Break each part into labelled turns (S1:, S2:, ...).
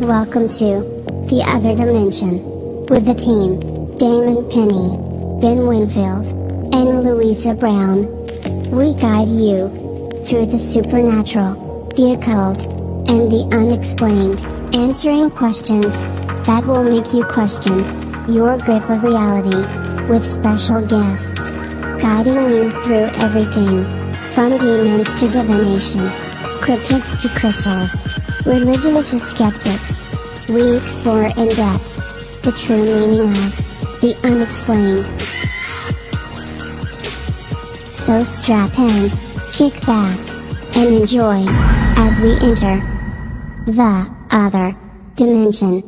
S1: Welcome to The Other Dimension with the team, Damon Penny, Ben Winfield, and Louisa Brown. We guide you through the supernatural, the occult, and the unexplained, answering questions that will make you question your grip of reality, with special guests guiding you through everything from demons to divination, cryptids to crystals, religion to skeptics. We explore in depth the true meaning of the unexplained. So strap in, kick back, and enjoy as we enter the other dimension.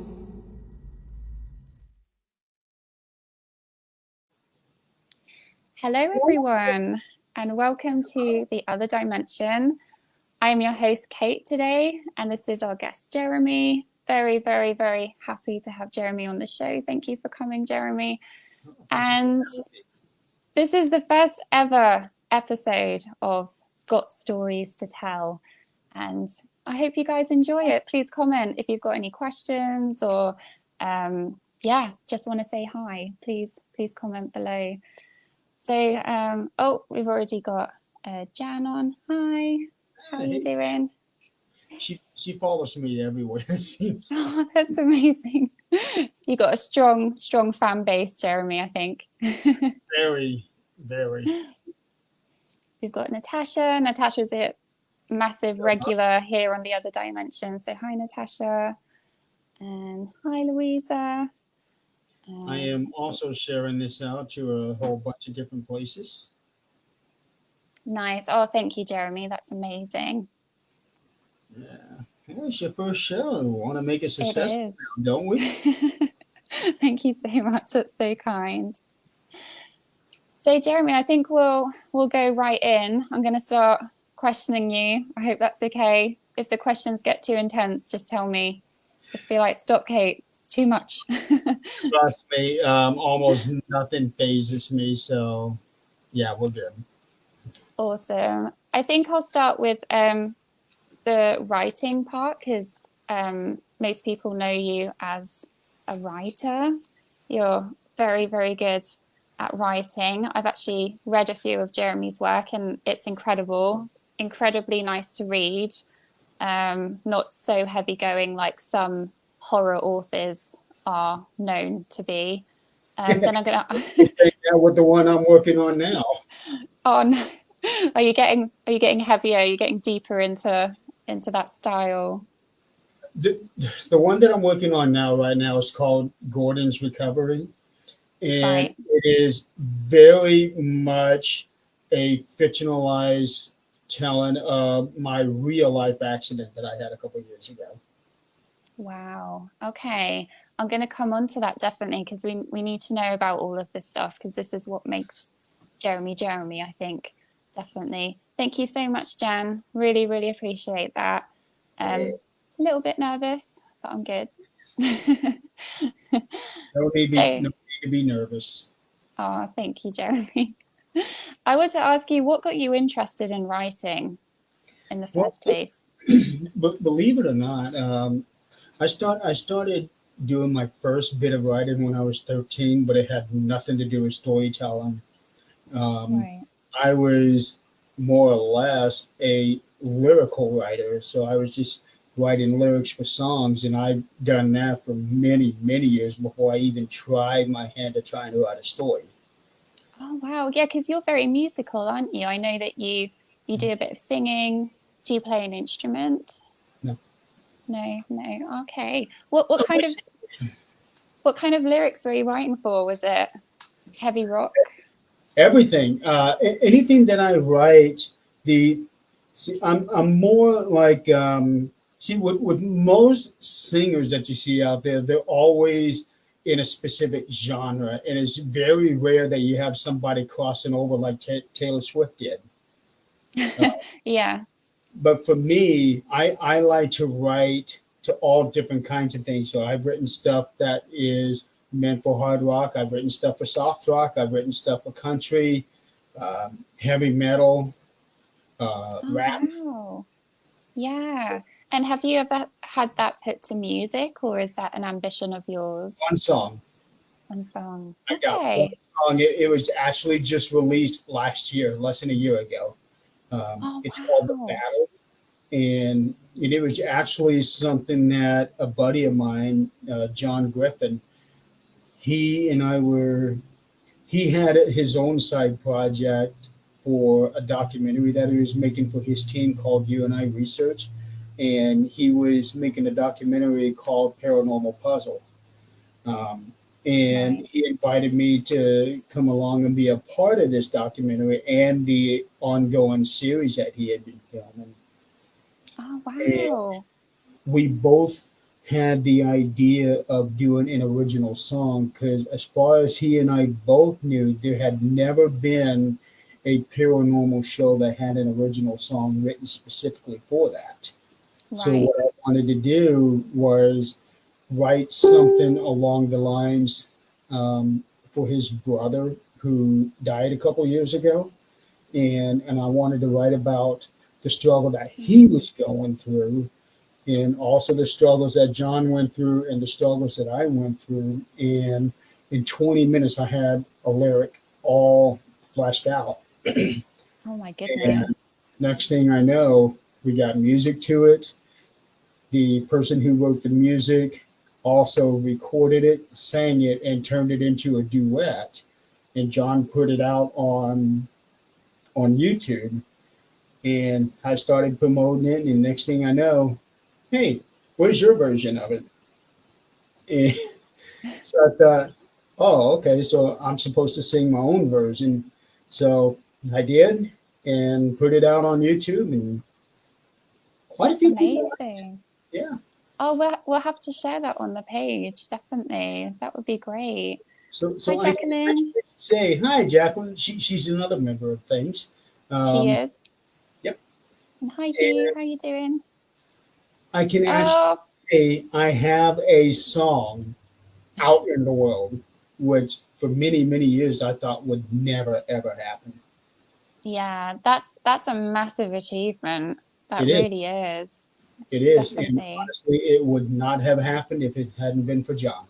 S2: Hello everyone, and welcome to The Other Dimension. I am your host Kate today, and this is our guest Jeremy. Very, very, very happy to have Jeremy on the show. Thank you for coming, Jeremy. And this is the first ever episode of Got Stories to Tell, and I hope you guys enjoy it. Please comment if you've got any questions or just want to say hi. Please comment below. So, we've already got Jan on. Hi, how are you doing?
S3: She follows me everywhere.
S2: Oh, that's amazing. You got a strong fan base, Jeremy, I think.
S3: Very, very.
S2: We've got Natasha. Natasha's a massive regular here on The Other Dimension. So hi, Natasha. And hi, Louisa.
S3: I am also sharing this out to a whole bunch of different places.
S2: Nice. Oh, thank you, Jeremy. That's amazing.
S3: Yeah. It's your first show. We want to make it successful, don't we?
S2: Thank you so much. That's so kind. So, Jeremy, I think we'll go right in. I'm going to start questioning you. I hope that's okay. If the questions get too intense, just tell me. Just be like, stop, Kate. Too much.
S3: Trust me, almost nothing phases me, so yeah, we're good.
S2: Awesome. I think I'll start with the writing part, because most people know you as a writer. You're very, very good at writing. I've actually read a few of Jeremy's work, and it's incredible, incredibly nice to read. Not so heavy going like some horror authors are known to be. Then I'm gonna
S3: with the one I'm working on now.
S2: Oh no. Are you getting heavier? Are you getting deeper into that style?
S3: The one that I'm working on right now is called Gordon's Recovery, and
S2: Right.
S3: it is very much a fictionalized telling of my real life accident that I had a couple of years ago.
S2: Wow. Okay. I'm going to come on to that definitely, because we need to know about all of this stuff, because this is what makes Jeremy, I think. Definitely. Thank you so much, Jan. Really, really appreciate that. A little bit nervous, but I'm good.
S3: No need to be nervous.
S2: Oh, thank you, Jeremy. I want to ask you, what got you interested in writing in the first place?
S3: But believe it or not, I started doing my first bit of writing when I was 13, but it had nothing to do with storytelling.
S2: Right.
S3: I was more or less a lyrical writer, so I was just writing lyrics for songs, and I've done that for many, many years before I even tried my hand at trying to write a story.
S2: Oh, wow. Yeah, because you're very musical, aren't you? I know that you do a bit of singing. Do you play an instrument?
S3: No.
S2: No. Okay. What kind of lyrics were you writing for? Was it heavy rock?
S3: Everything, anything that I write, I'm more like with most singers that you see out there, they're always in a specific genre, and it's very rare that you have somebody crossing over like Taylor Swift did.
S2: Yeah.
S3: But for me, I like to write to all different kinds of things. So I've written stuff that is meant for hard rock. I've written stuff for soft rock. I've written stuff for country, heavy metal, rap.
S2: Wow. Yeah. And have you ever had that put to music, or is that an ambition of yours?
S3: One song.
S2: One song.
S3: I got one
S2: Okay.
S3: song. It was actually just released last year, less than a year ago.
S2: Oh,
S3: It's called The
S2: wow.
S3: Battle. And it was actually something that a buddy of mine, John Griffin, he and I were, he had his own side project for a documentary that he was making for his team called You and I Research. And he was making a documentary called Paranormal Puzzle. Um, and
S2: Right.
S3: he invited me to come along and be a part of this documentary and the ongoing series that he had been filming.
S2: Oh,
S3: And
S2: wow.
S3: we both had the idea of doing an original song because, as far as he and I both knew, there had never been a paranormal show that had an original song written specifically for that. So, what
S2: Right.
S3: I wanted to do was write something along the lines for his brother who died a couple years ago, and I wanted to write about the struggle that he was going through, and also the struggles that John went through, and the struggles that I went through. And in 20 minutes, I had a lyric all fleshed out.
S2: Oh, my
S3: And
S2: goodness.
S3: next thing I know, we got music to it. The person who wrote the music also recorded it, sang it, and turned it into a duet. And John put it out on YouTube, and I started promoting it. And next thing I know, hey, where's your version of it? And so I thought, oh, okay, so I'm supposed to sing my own version. So I did and put it out on YouTube, and quite a
S2: That's
S3: few people.
S2: amazing.
S3: Yeah.
S2: Oh, we'll have to share that on the page, definitely. That would be great. Hi,
S3: So I
S2: Jacqueline.
S3: should say hi, Jacqueline. She's another member of things.
S2: She
S3: Um,
S2: is.
S3: yep.
S2: And hi, Hugh.
S3: And
S2: How you doing?
S3: I can actually
S2: Oh,
S3: say I have a song out in the world, which for many, many years I thought would never, ever happen.
S2: yeah. That's a massive achievement. That
S3: It
S2: really
S3: is.
S2: is.
S3: It is. And
S2: Definitely.
S3: honestly, it would not have happened if it hadn't been for John.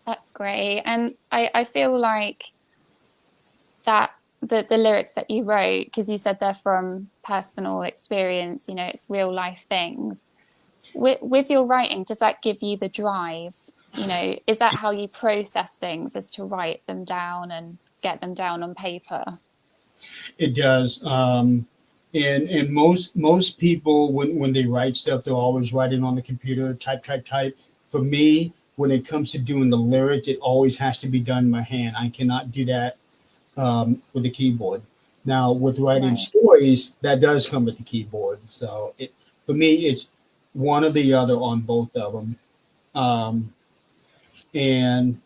S2: That's great. And I feel like that the lyrics that you wrote, because you said they're from personal experience, it's real life things. With your writing, does that give you the drive? Is that how you process things, is to write them down and get them down on paper?
S3: It does. And most people when they write stuff, they're always writing on the computer, type, type, type. For me, when it comes to doing the lyrics, it always has to be done by hand. I cannot do that with the keyboard. Now, with writing
S2: Right.
S3: stories, that does come with the keyboard. So for me, it's one or the other on both of them. Um, and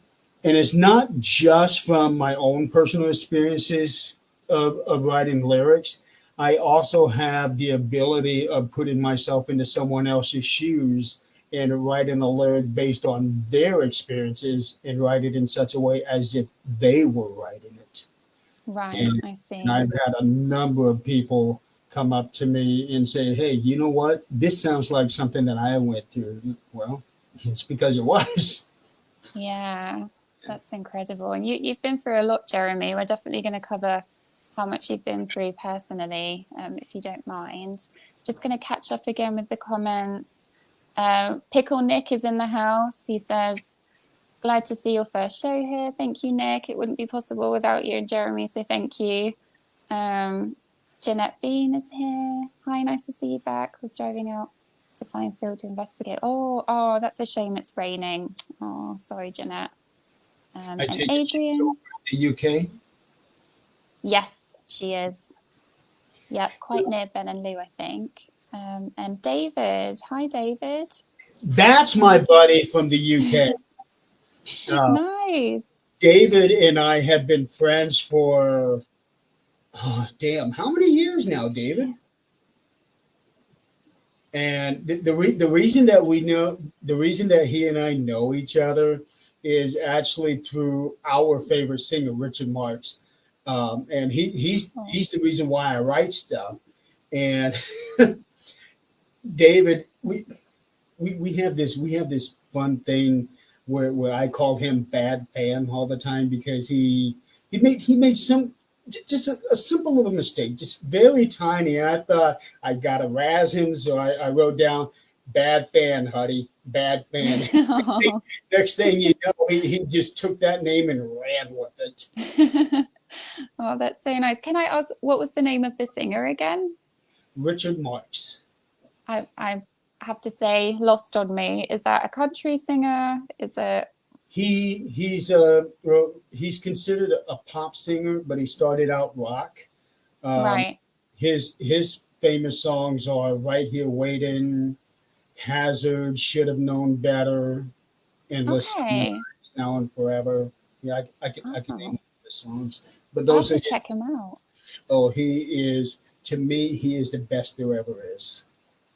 S3: and it's not just from my own personal experiences of writing lyrics. I also have the ability of putting myself into someone else's shoes and writing a lyric based on their experiences and write it in such a way as if they were writing it.
S2: Right.
S3: And,
S2: I
S3: and
S2: see.
S3: I've had a number of people come up to me and say, hey, you know what? This sounds like something that I went through. Well, it's because it was.
S2: Yeah, that's incredible. And you've been through a lot, Jeremy. We're definitely going to cover how much you've been through personally, if you don't mind. Just going to catch up again with the comments. Pickle Nick is in the house. He says, glad to see your first show here. Thank you, Nick. It wouldn't be possible without you and Jeremy, so thank you. Um, Jeanette Bean is here. Hi, nice to see you back. Was driving out to find Phil to investigate. Oh, that's a shame it's raining. Oh, sorry, Jeanette.
S3: I
S2: And
S3: take it she's over
S2: Adrian,
S3: in the UK.
S2: yes, she is. Yep, quite near Ben and Lou, I think. And David, hi, David.
S3: That's my buddy from the UK. Uh,
S2: Nice.
S3: David and I have been friends for, oh, damn, how many years now, David? And the reason that we know, the reason that he and I know each other is actually through our favorite singer, Richard Marx. And
S2: Oh,
S3: he's the reason why I write stuff. And David, we have this fun thing where I call him Bad Fan all the time because he made some just a simple little mistake, just very tiny. And I thought I gotta razz him, so I wrote down Bad Fan, Huddy, Bad Fan. Next thing you know, he just took that name and ran with it.
S2: Oh, that's so nice. Can I ask, what was the name of the singer again?
S3: Richard Marx.
S2: I have to say, lost on me. Is that a country singer? Is it?
S3: He's considered a pop singer, but he started out rock.
S2: Right.
S3: His famous songs are "Right Here Waiting," "Hazard," "Should Have Known Better," "Endless,"
S2: Okay.
S3: "Now and Forever." Yeah, I can
S2: Oh.
S3: name the songs, but
S2: I'll have
S3: those are
S2: to check him out.
S3: oh, to me he is the best there ever is.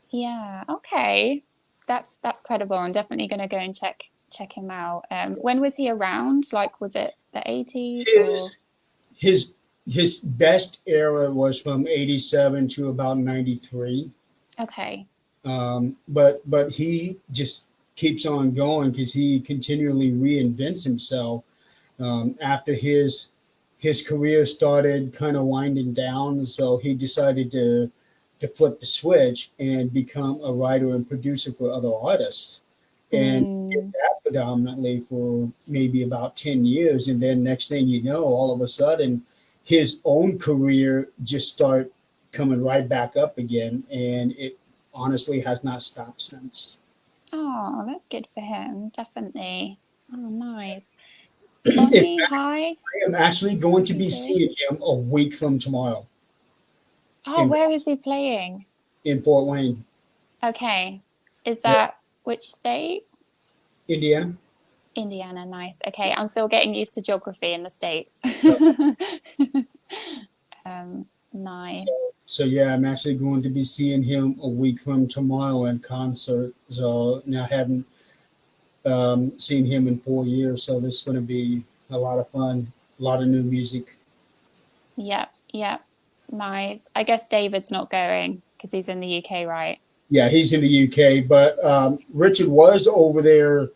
S2: Yeah. Okay. That's credible. I'm definitely going to go and check him out. When was he around? Like, was it the 80s or?
S3: His best era was from 87 to about 93.
S2: Okay.
S3: But he just keeps on going because he continually reinvents himself. After his career started kind of winding down, so he decided to flip the switch and become a writer and producer for other artists, and did that predominantly for maybe about 10 years. And then next thing you know, all of a sudden, his own career just start coming right back up again, and it honestly has not stopped since.
S2: Oh, that's good for him. Definitely. Oh, nice.
S3: In
S2: Bonnie,
S3: fact,
S2: hi.
S3: I am actually going to be
S2: Okay.
S3: seeing him a week from tomorrow
S2: Oh, where is he playing?
S3: in Fort Wayne,
S2: Okay. Is that which state?
S3: Indiana.
S2: Indiana. Nice. Okay. I'm still getting used to geography in the States. Nice.
S3: So yeah, I'm actually going to be seeing him a week from tomorrow in concert. So now I haven't seen him in 4 years, so this is going to be a lot of fun, a lot of new music.
S2: Yep. Yep. Nice. I guess David's not going because he's in the UK, right?
S3: Yeah, he's in the UK, but Richard was over there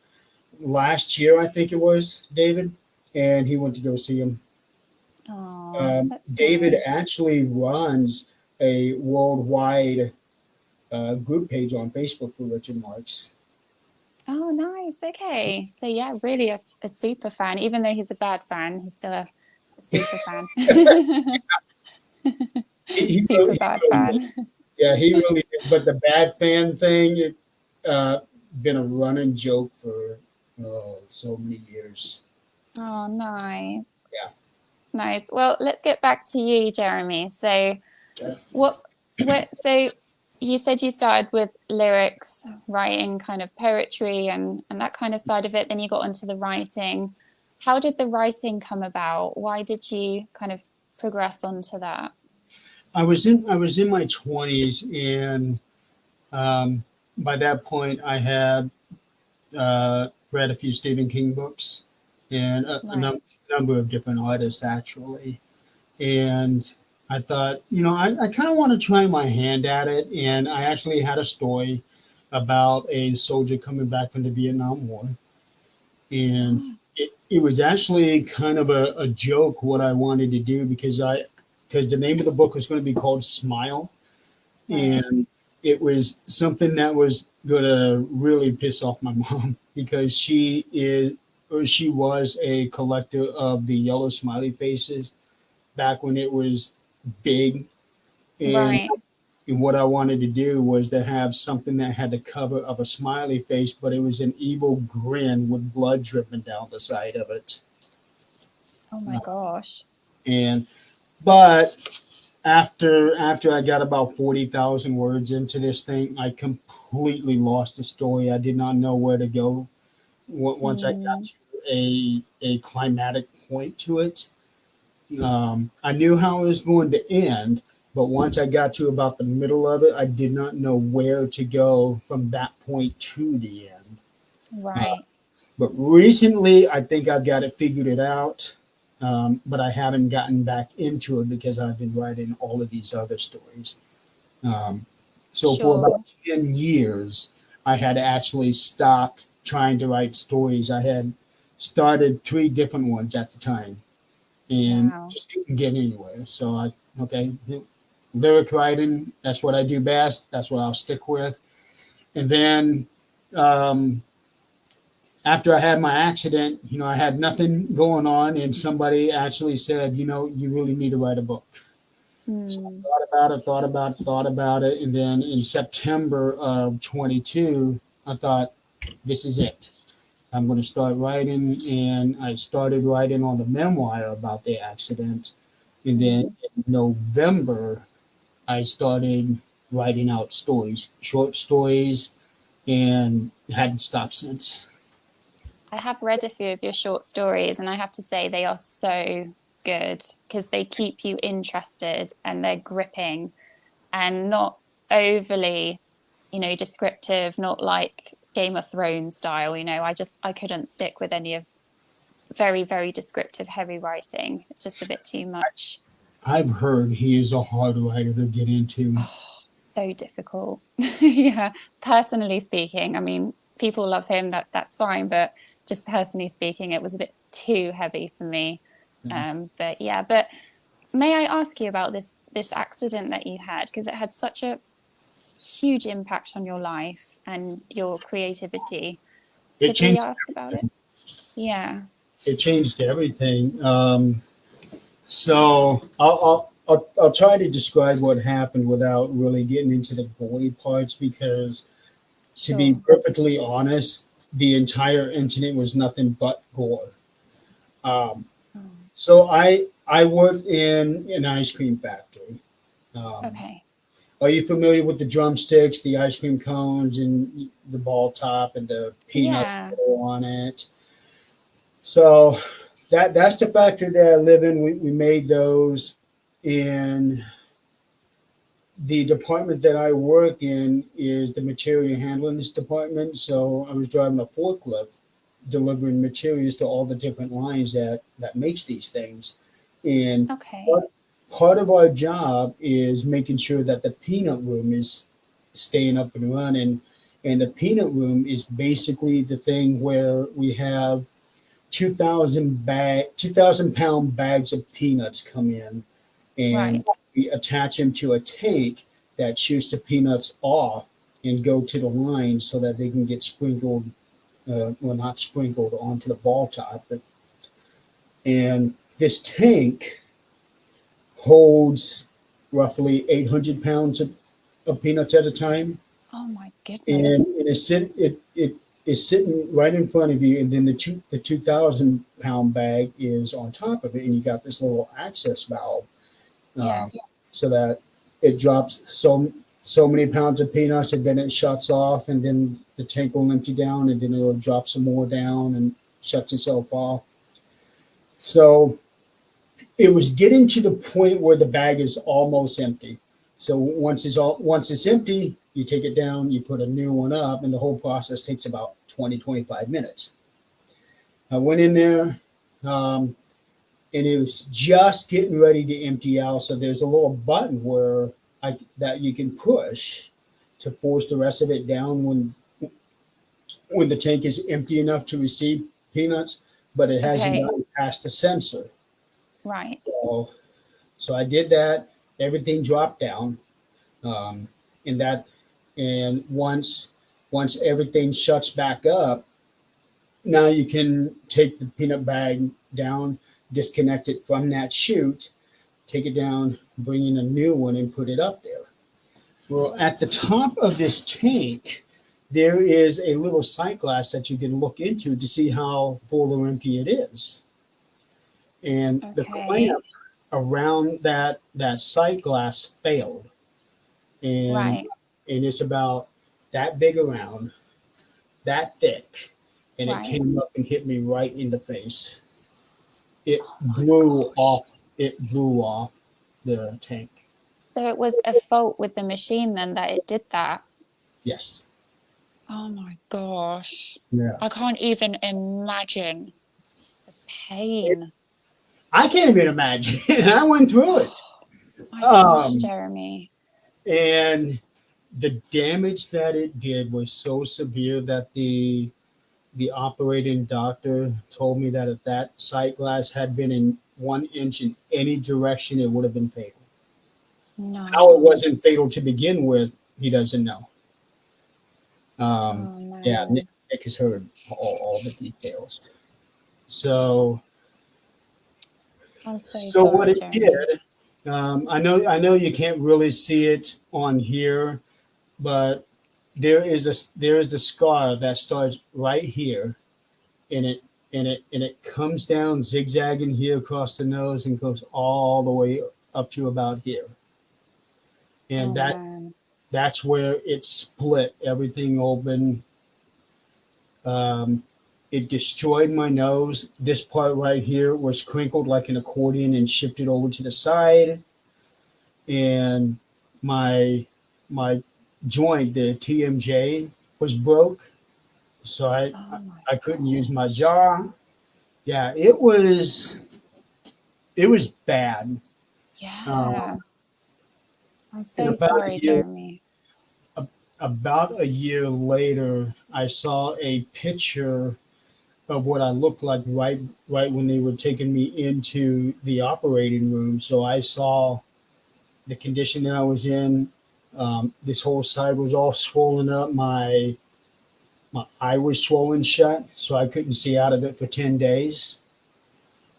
S3: last year, I think it was, David, and he went to go see him.
S2: Oh,
S3: David
S2: nice.
S3: actually runs a worldwide group page on Facebook for Richard Marx.
S2: Oh, nice. Okay. So yeah, really a super fan. Even though he's a bad fan, he's still a super fan. Super bad fan.
S3: Yeah, he really is. But the bad fan thing, it been a running joke for so many years.
S2: Oh, nice.
S3: Yeah.
S2: Nice. Well, let's get back to you, Jeremy. So so you said you started with lyrics, writing kind of poetry and that kind of side of it, then you got into the writing. How did the writing come about? Why did you kind of progress onto that?
S3: I was in my 20s, and by that point I had read a few Stephen King books and a number of different artists actually. And I thought, I kind of want to try my hand at it. And I actually had a story about a soldier coming back from the Vietnam War. And it was actually kind of a joke what I wanted to do because the name of the book was going to be called Smile. And it was something that was going to really piss off my mom because she was a collector of the yellow smiley faces back when it was big. And what I wanted to do was to have something that had the cover of a smiley face, but it was an evil grin with blood dripping down the side of it.
S2: Oh my gosh.
S3: But after I got about 40,000 words into this thing, I completely lost the story. I did not know where to go once I got to a climatic point to it. I knew how it was going to end, but once I got to about the middle of it, I did not know where to go from that point to the end.
S2: Right.
S3: But recently, I think I've got it figured out. But I haven't gotten back into it because I've been writing all of these other stories. So for
S2: Sure.
S3: about 10 years, I had actually stopped trying to write stories. I had started three different ones at the time and
S2: Wow.
S3: just didn't get anywhere. So okay, lyric writing, that's what I do best. That's what I'll stick with. And then um, after I had my accident, I had nothing going on, and somebody actually said, you really need to write a book. So
S2: Hmm.
S3: I thought about it, and then in September of 22, I thought, this is it. I'm going to start writing, and I started writing on the memoir about the accident. And then
S2: Hmm.
S3: in November, I started writing out stories, short stories, and hadn't stopped since.
S2: I have read a few of your short stories, and I have to say they are so good because they keep you interested and they're gripping and not overly, descriptive, not like Game of Thrones style. I couldn't stick with any of very, very descriptive, heavy writing. It's just a bit too much.
S3: I've heard he is a hard writer to get into.
S2: Oh, so difficult. Yeah, personally speaking, I mean, people love him, that's fine, but just personally speaking, it was a bit too heavy for me. But yeah, but may I ask you about this accident that you had because it had such a huge impact on your life and your creativity.
S3: It
S2: Could we
S3: changed.
S2: ask about it? Yeah,
S3: It changed everything. So I'll try to describe what happened without really getting into the gory parts because, to be
S2: sure.
S3: perfectly honest, the entire incident was nothing but gore. Um,
S2: Oh,
S3: so I worked in an ice cream factory. Um,
S2: okay.
S3: are you familiar with the drumsticks, the ice cream cones, and the ball top, and the peanuts
S2: Yeah.
S3: that are on it? So that's the factory that I live in. We made those, and the department that I work in is the material handling department. So I was driving a forklift, delivering materials to all the different lines that makes these things. And
S2: Okay.
S3: part, part of our job is making sure that the peanut room is staying up and running. And the peanut room is basically the thing where we have 2,000 pound bags of peanuts come in, and
S2: Right.
S3: we attach them to a tank that shoots the peanuts off and go to the line so that they can get sprinkled, well, not sprinkled onto the ball top. And this tank holds roughly 800 pounds of peanuts at a time,
S2: Oh my
S3: and
S2: goodness.
S3: it is sitting right in front of you, and then the 2,000 pound bag is on top of it, and you got this little access valve,
S2: Yeah.
S3: so that it drops so many pounds of peanuts, and then it shuts off, and then the tank will empty down, and then it will drop some more down and shuts itself off. So it was getting to the point where the bag is almost empty. So once it's empty, you take it down, you put a new one up, and the whole process takes about 20-25 minutes. I went in there, um, and it was just getting ready to empty out. So there's a little button where that you can push to force the rest of it down when the tank is empty enough to receive peanuts, but it hasn't
S2: Okay.
S3: gotten past the sensor.
S2: Right.
S3: So I did that. Everything dropped down, um, and once everything shuts back up, now you can take the peanut bag down, disconnect it from that chute, take it down, bring in a new one, and put it up there. Well, at the top of this tank, there is a little sight glass that you can look into to see how full or empty it is. And the
S2: Okay.
S3: clamp around that sight glass failed, and
S2: Right.
S3: it's about that big around, that thick, and it
S2: Right.
S3: came up and hit me right in the face. It
S2: Oh my
S3: blew
S2: gosh.
S3: off. It blew off the tank.
S2: So it was a fault with the machine then that it did that.
S3: Yes.
S2: Oh my gosh.
S3: Yeah.
S2: I can't even imagine the pain.
S3: I can't even imagine. I went through it.
S2: Oh my gosh,
S3: Um,
S2: Jeremy.
S3: and the damage that it did was so severe that the operating doctor told me that if that sight glass had been in 1 inch in any direction, it would have been fatal. How it
S2: No.
S3: wasn't fatal to begin with, he doesn't know.
S2: Oh
S3: Yeah,
S2: man.
S3: Nick has heard all the details. So,
S2: I'm so
S3: so what
S2: sorry,
S3: it
S2: Jeremy.
S3: did, I know you can't really see it on here, but there is a scar that starts right here, and it comes down zigzagging here across the nose and goes all the way up to about here, and
S2: Oh man.
S3: that's where it split everything open. Um, it destroyed my nose. This part right here was crinkled like an accordion and shifted over to the side, and my my joint, the TMJ, was broke, so I
S2: Oh my
S3: I couldn't use
S2: God.
S3: my jaw. Yeah, it was bad.
S2: Yeah.
S3: Um,
S2: I'm
S3: and
S2: so sorry, Jeremy.
S3: about a year later, I saw a picture of what I looked like right when they were taking me into the operating room. So I saw the condition that I was in. This whole side was all swollen up. My eye was swollen shut, so I couldn't see out of it for 10 days.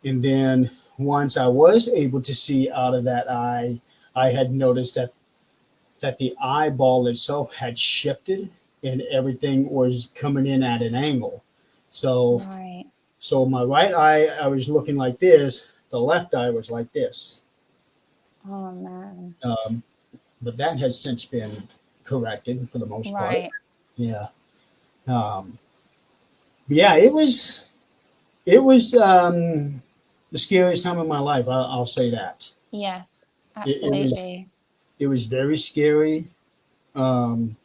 S3: And then once I was able to see out of that eye, I had noticed that the eyeball itself had shifted and everything was coming in at an angle. So
S2: Right.
S3: so my right eye I was looking like this, the left eye was like this.
S2: Oh man.
S3: Um, but that has since been corrected for the most part.
S2: Right.
S3: Yeah. Um, yeah, it was the scariest time of my life. I'll say that.
S2: Yes,
S3: It was
S2: absolutely.
S3: it was very scary. Um,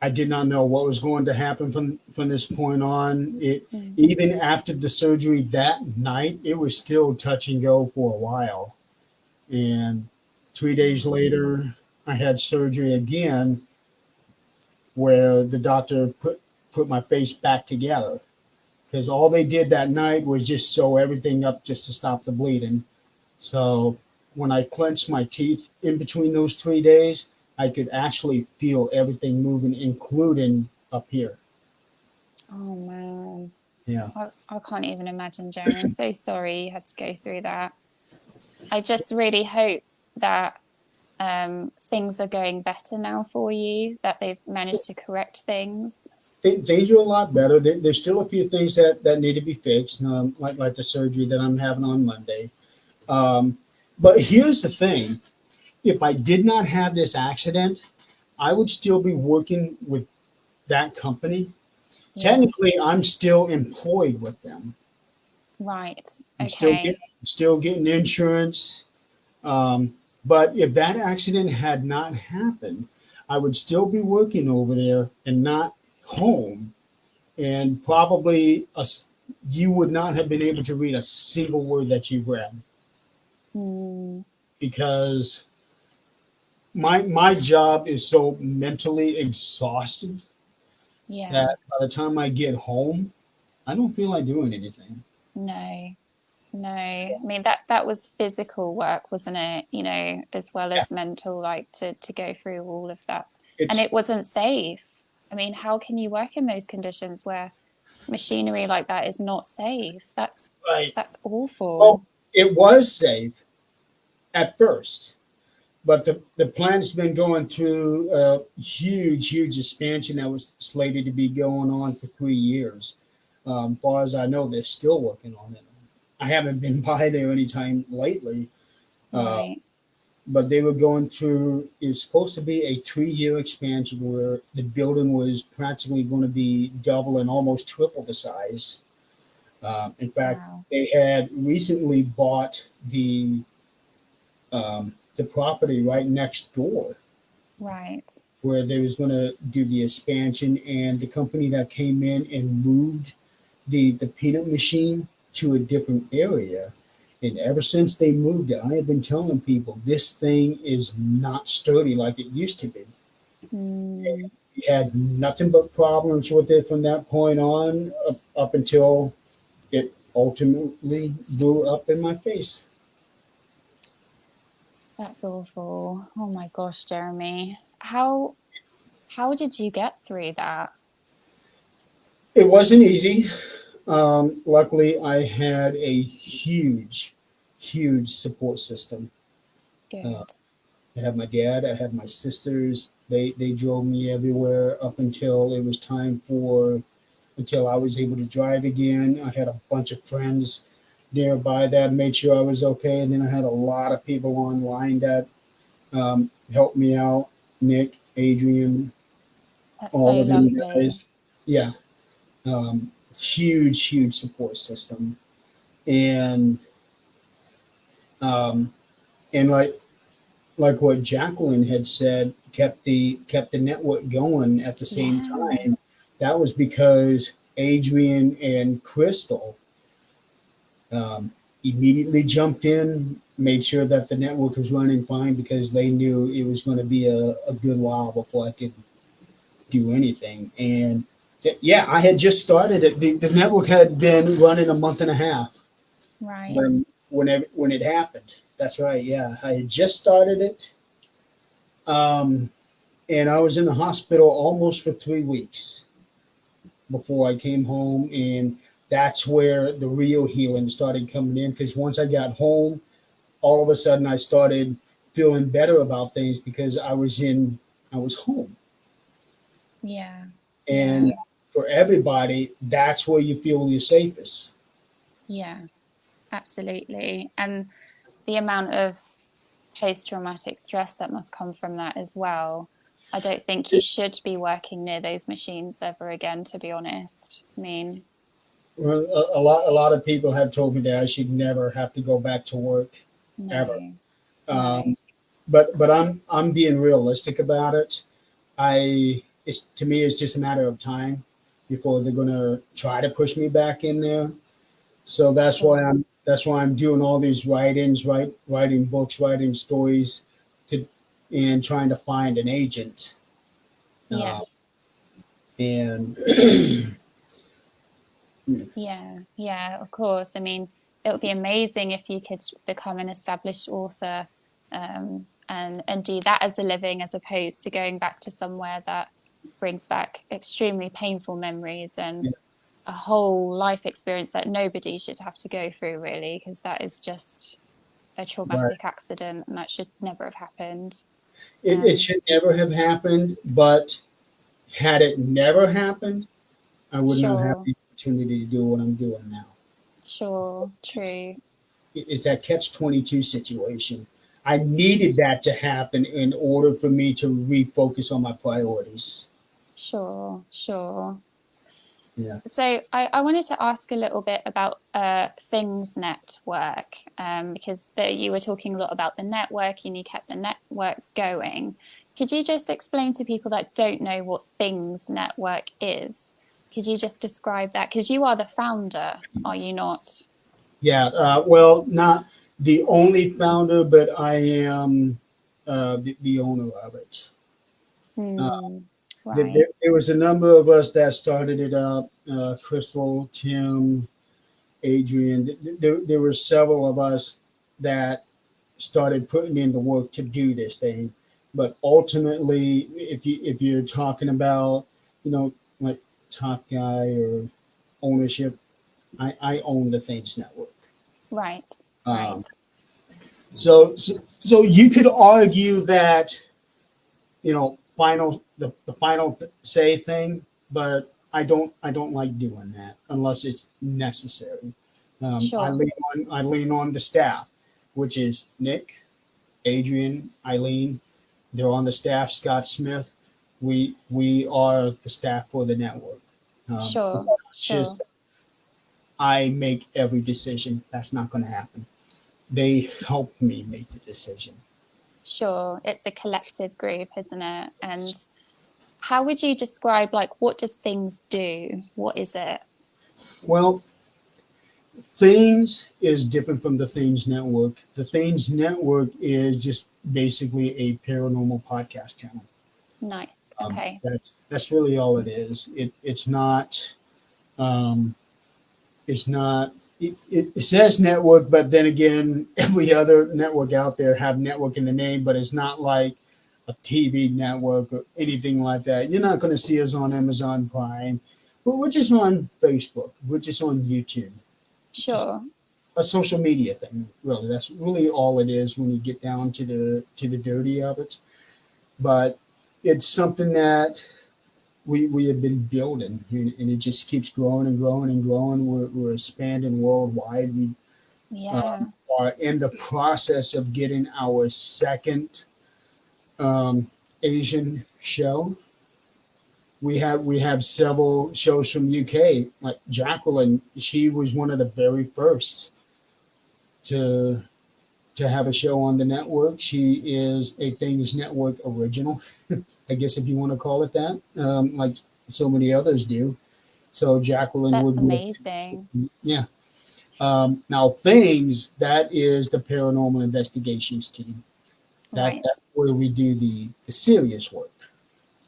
S3: I did not know what was going to happen from this point on. It
S2: Mm.
S3: even after the surgery that night, it was still touch and go for a while. And 3 days
S2: Wow.
S3: later, I had surgery again, where the doctor put my face back together because all they did that night was just sew everything up just to stop the bleeding. So when I clenched my teeth in between those 3 days, I could actually feel everything moving, including up here.
S2: Oh man.
S3: Yeah.
S2: I can't even imagine, Jeremy. I'm so sorry you had to go through that. I just really hope that things are going better now for you, that they've managed to correct things.
S3: Things are a lot better. There's still a few things that need to be fixed, like the surgery that I'm having on Monday. Um, but here's the thing: if I did not have this accident, I would still be working with that company.
S2: Yeah.
S3: Technically, I'm still employed with them.
S2: Right.
S3: I'm
S2: Okay.
S3: still getting insurance. But if that accident had not happened, I would still be working over there and not home, and probably you would not have been able to read a single word that you've read
S2: Hmm.
S3: because my job is so mentally exhausted
S2: Yeah.
S3: that by the time I get home, I don't feel like doing anything.
S2: No. No. I mean that was physical work, wasn't it? As well
S3: Yeah,
S2: as mental, like to go through all of that. And
S3: it's
S2: it wasn't safe. I mean, how can you work in those conditions where machinery like that is not safe?
S3: right.
S2: That's
S3: Well,
S2: awful.
S3: it was safe at first, but the plant's been going through a huge expansion that was slated to be going on for 3 years. Far as I know, they're still working on it. I haven't been by there anytime lately, uh,
S2: Right.
S3: but they were going through. It was supposed to be a 3 year expansion where the building was practically going to be double and almost triple the size. In fact,
S2: Wow.
S3: they had recently bought the property right next door
S2: Right.
S3: where they was going to do the expansion, and the company that came in and moved the peanut machine to a different area. And ever since they moved it, I have been telling people this thing is not sturdy like it used to be.
S2: Mm,
S3: We had nothing but problems with it from that point on, up until it ultimately blew up in my face.
S2: that's awful. Oh my gosh, Jeremy. How did you get through that?
S3: It wasn't easy. Luckily, I had a huge support system. Uh,
S2: Good.
S3: I had my dad, I had my sisters. They drove me everywhere up until it was time for until I was able to drive again. I had a bunch of friends nearby that made sure I was okay, and then I had a lot of people online that helped me out. Nick, Adrian,
S2: That's so
S3: all of them
S2: lovely.
S3: guys. Yeah, huge support system, and um, and like what Jacqueline had said, kept the network going at the same
S2: Yeah.
S3: time. That was because Adrian and Crystal um, immediately jumped in, made sure that the network was running fine because they knew it was going to be a good while before I could do anything. And yeah, I had just started it. The network had been running a month and a half
S2: Right.
S3: when it happened. That's right. Yeah, I had just started it. Um, and I was in the hospital almost for 3 weeks before I came home, and that's where the real healing started coming in. Because once I got home, all of a sudden I started feeling better about things because I was home,
S2: Yeah. Yeah.
S3: and for everybody, that's where you feel you're safest.
S2: Yeah. Absolutely. And the amount of post-traumatic stress that must come from that as well. I don't think you should be working near those machines ever again, to be honest. I mean,
S3: Well, a lot of people have told me that I should never have to go back to work ever.
S2: no, no.
S3: Um, but I'm being realistic about it. It's to me it's just a matter of time before they're gonna try to push me back in there. So
S2: Sure.
S3: that's why I'm doing all these writings, writing books, writing stories, to and trying to find an agent.
S2: Yeah.
S3: Uh, and
S2: Yeah. Yeah. Of course. I mean, it would be amazing if you could become an established author, and do that as a living, as opposed to going back to somewhere that brings back extremely painful memories and a whole life experience that nobody should have to go through, really, because that is just a
S3: but
S2: traumatic accident and that should never have happened.
S3: it
S2: Um,
S3: should never have happened. But had it never happened, I would not have
S2: sure,
S3: the opportunity to do what I'm doing now.
S2: sure, true,
S3: It's that catch-22 situation. I needed that to happen in order for me to refocus on my priorities.
S2: sure, sure.
S3: Yeah.
S2: So I wanted to ask a little bit about Things Network, because you were talking a lot about the network and you kept the network going. Could you just explain to people that don't know what Things Network is? Could you just describe that? Because you are the founder, are you not?
S3: Yeah. Well, not the only founder, but I am the owner of it. Uh,
S2: Hmm.
S3: there,
S2: Right.
S3: there there was a number of us that started it up. Crystal, Tim, Adrian. There were several of us that started putting in the work to do this thing. But ultimately, if you're talking about, like Top Guy or ownership, I own the Things Network.
S2: Right. Right.
S3: Um, so you could argue that the final say thing, but I don't like doing that unless it's necessary.
S2: Sure.
S3: I lean on the staff, which is Nick, Adrian, Eileen. They're on the staff. Scott Smith. We are the staff for the network. It's
S2: Sure.
S3: not
S2: Sure.
S3: just I make every decision. That's not going to happen. They help me make the decision.
S2: Sure. It's a collective group, isn't it? And how would you describe, like, what does Things do? What is it?
S3: Well, Things is different from the Things Network. The Things Network is just basically a paranormal podcast channel.
S2: Nice. Okay.
S3: That's really all it is. It's not. Um, it's not. It says network, but then again, every other network out there have network in the name, but it's not like a TV network or anything like that. You're not going to see us on Amazon Prime. We're just on Facebook. We're just on YouTube. Just
S2: Sure.
S3: a social media thing, really. That's really all it is when you get down to the dirty of it. But it's something that we have been building, and it just keeps growing and growing and growing. We're expanding worldwide. We
S2: Yeah.
S3: are in the process of getting our second um, Asian show. We have several shows from UK, like Jacqueline. She was one of the very first to have a show on the network. She is a Things Network original, I guess if you want to call it that, like so many others do. So Jacqueline
S2: That's
S3: would be,
S2: amazing.
S3: yeah. Now Things, that is the paranormal investigations team.
S2: Right.
S3: That's where we do the serious work.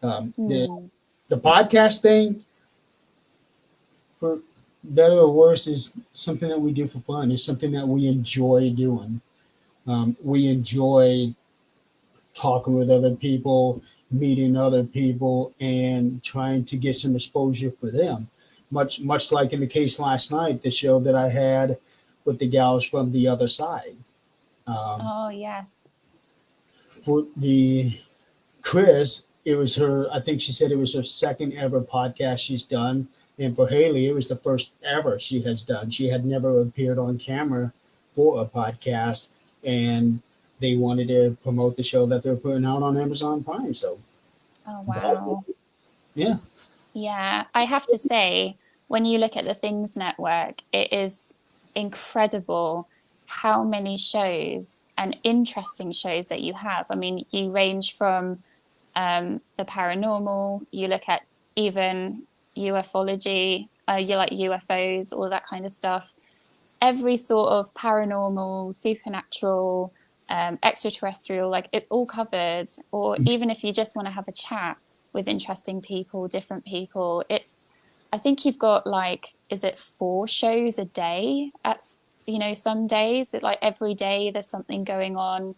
S3: Um, the
S2: Hmm.
S3: the podcast thing, for better or worse, is something that we do for fun. It's something that we enjoy doing. We enjoy talking with other people, meeting other people, and trying to get some exposure for them. Much like in the case last night, the show that I had with the gals from the other side. Um,
S2: Oh, yes.
S3: for the Chris, it was her. I think she said it was her second ever podcast she's done, and for Haley, it was the first ever she has done. She had never appeared on camera for a podcast, and they wanted to promote the show that they're putting out on Amazon Prime. So,
S2: Oh, wow.
S3: yeah,
S2: Yeah, I have to say, when you look at the Things Network, it is incredible how many shows and interesting shows that you have. I mean, you range from the paranormal, you look at even ufology, you like UFOs, all that kind of stuff. Every sort of paranormal, supernatural, extraterrestrial, like it's all covered. Or even if you just want to have a chat with interesting people, different people, I think you've got like, is it 4 shows a day at, some days, like every day there's something going on.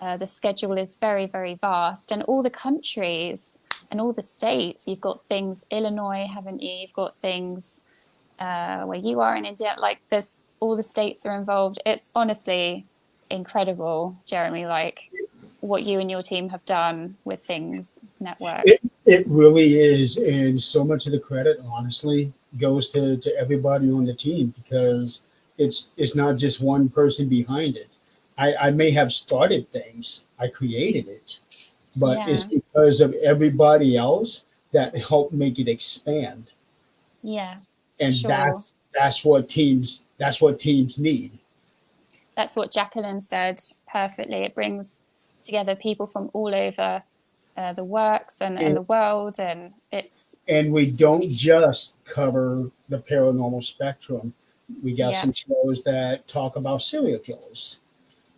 S2: The schedule is very, very vast, and all the countries and all the states, you've got things, Illinois, haven't you? You've got things where you are in India, like there's all the states are involved. It's honestly incredible, Jeremy, like what you and your team have done with Things Network.
S3: it really is, and so much of the credit, honestly, goes to everybody on the team because it's not just one person behind it. I may have started things, I created it, but it's
S2: Yeah,
S3: because of everybody else that helped make it expand.
S2: yeah,
S3: And
S2: sure.
S3: that's what teams need.
S2: That's what Jacqueline said perfectly. It brings together people from all over the works and
S3: And
S2: the world, and it's,
S3: and we don't just cover the paranormal spectrum. We got
S2: yeah.
S3: some shows that talk about serial killers.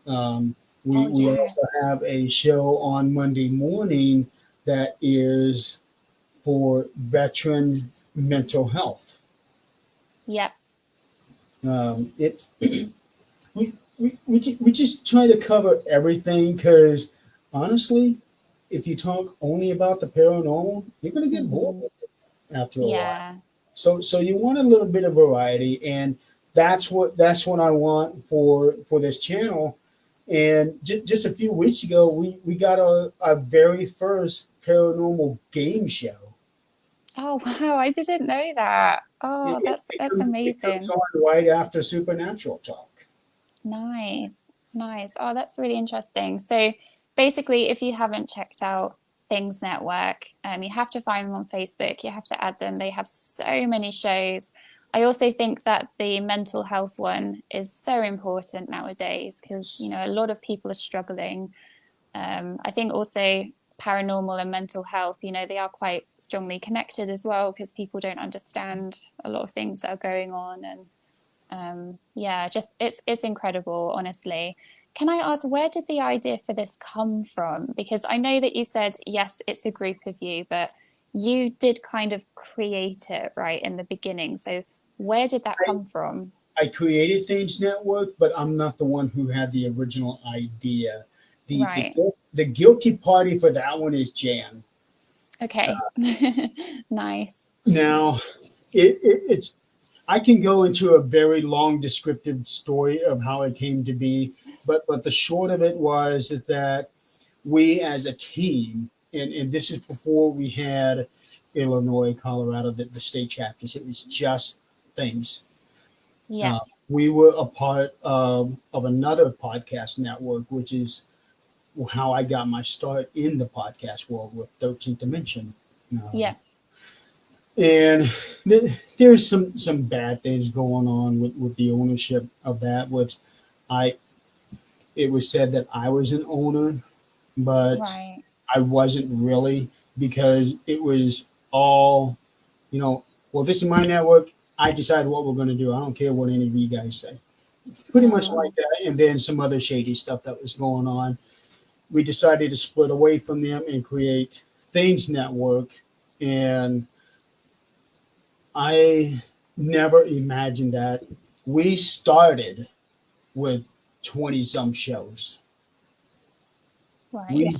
S3: Um,
S2: Oh,
S3: we also
S2: yes.
S3: have a show on Monday morning that is for veteran mental health.
S2: Yep.
S3: It's we just try to cover everything because honestly, if you talk only about the paranormal, you're going to get bored
S2: Hmm.
S3: with it after a while.
S2: Yeah.
S3: So you want a little bit of variety, and that's what I want for this channel. And just a few weeks ago, we got our very first paranormal game show.
S2: Oh, wow. I didn't know that. Oh, that's
S3: It comes
S2: amazing.
S3: on right after Supernatural Talk.
S2: Nice. Nice. Oh, that's really interesting. So basically, if you haven't checked out Things Network, you have to find them on Facebook. You have to add them. They have so many shows. I also think that the mental health one is so important nowadays because, a lot of people are struggling. I think also paranormal and mental health, they are quite strongly connected as well because people don't understand a lot of things that are going on. And yeah, just it's incredible, honestly. can I ask, where did the idea for this come from? Because I know that you said, yes, it's a group of you, but you did kind of create it right in the beginning. So where did that come from?
S3: I created Things Network, but I'm not the one who had the original idea.
S2: Right.
S3: The guilty party for that one is Jan.
S2: Okay. Nice.
S3: Now, it's I can go into a very long descriptive story of how it came to be, but the short of it was that we as a team, and this is before we had Illinois, Colorado, the state chapters. It was just Things.
S2: Yeah.
S3: We were a part of another podcast network, which is how I got my start in the podcast world with 13th Dimension.
S2: Yeah.
S3: And there's some bad things going on with the ownership of that, which it was said that I was an owner, but
S2: Right.
S3: I wasn't really, because it was all, well, this is my network. I decide what we're going to do. I don't care what any of you guys say. Pretty much like that. And then some other shady stuff that was going on. We decided to split away from them and create Things Network. And I never imagined that. We started with 20 some shows.
S2: Right.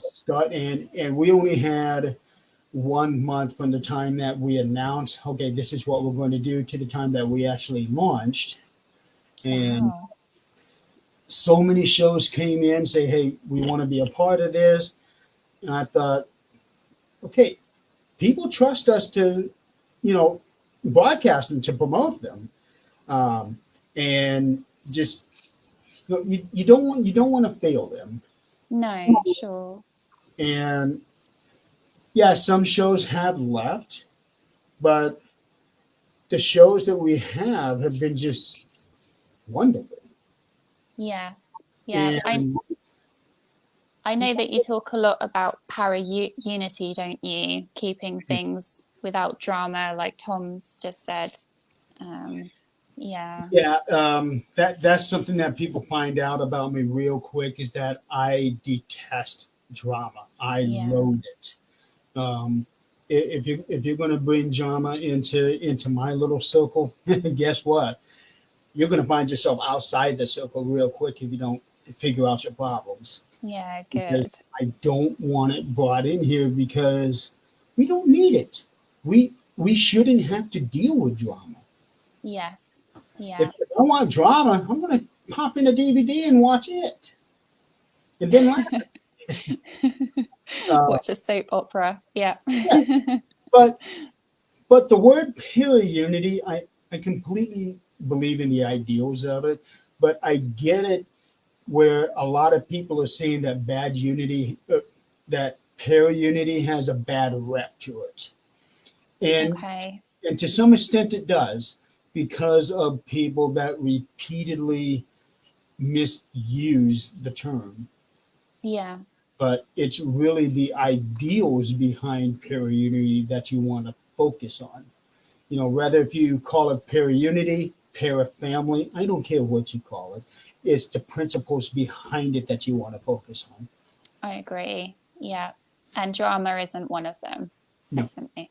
S3: And we only had 1 month from the time that we announced, okay, this is what we're going to do, to the time that we actually launched. And
S2: Wow.
S3: so many shows came in, say, hey, we want to be a part of this. And I thought, okay, people trust us to, broadcast them, to promote them. And just, you don't want to fail them.
S2: No, sure.
S3: And yeah, some shows have left, but the shows that we have been just wonderful.
S2: Yes. Yeah.
S3: And
S2: I know that you talk a lot about unity, don't you? Keeping things without drama, like Tom's just said. Yeah.
S3: that's something that people find out about me real quick, is that I detest drama. I loathe it. If you're going to bring drama into my little circle, guess what? You're going to find yourself outside the circle real quick if you don't figure out your problems.
S2: Yeah, good.
S3: Because I don't want it brought in here, because we don't need it. We shouldn't have to deal with drama.
S2: Yes. Yeah.
S3: If I want drama, I'm going to pop in a DVD and watch it, and then
S2: watch a soap opera. Yeah.
S3: But the word pure unity, I completely believe in the ideals of it, but I get it where a lot of people are saying that bad unity, that pure unity has a bad rep to it. And,
S2: okay.
S3: And to some extent it does, because of people that repeatedly misuse the term.
S2: Yeah.
S3: But it's really the ideals behind pure unity that you want to focus on. Rather if you call it pure unity, pure family, I don't care what you call it. It's the principles behind it that you want to focus on.
S2: I agree. Yeah. And drama isn't one of them.
S3: No.
S2: Definitely.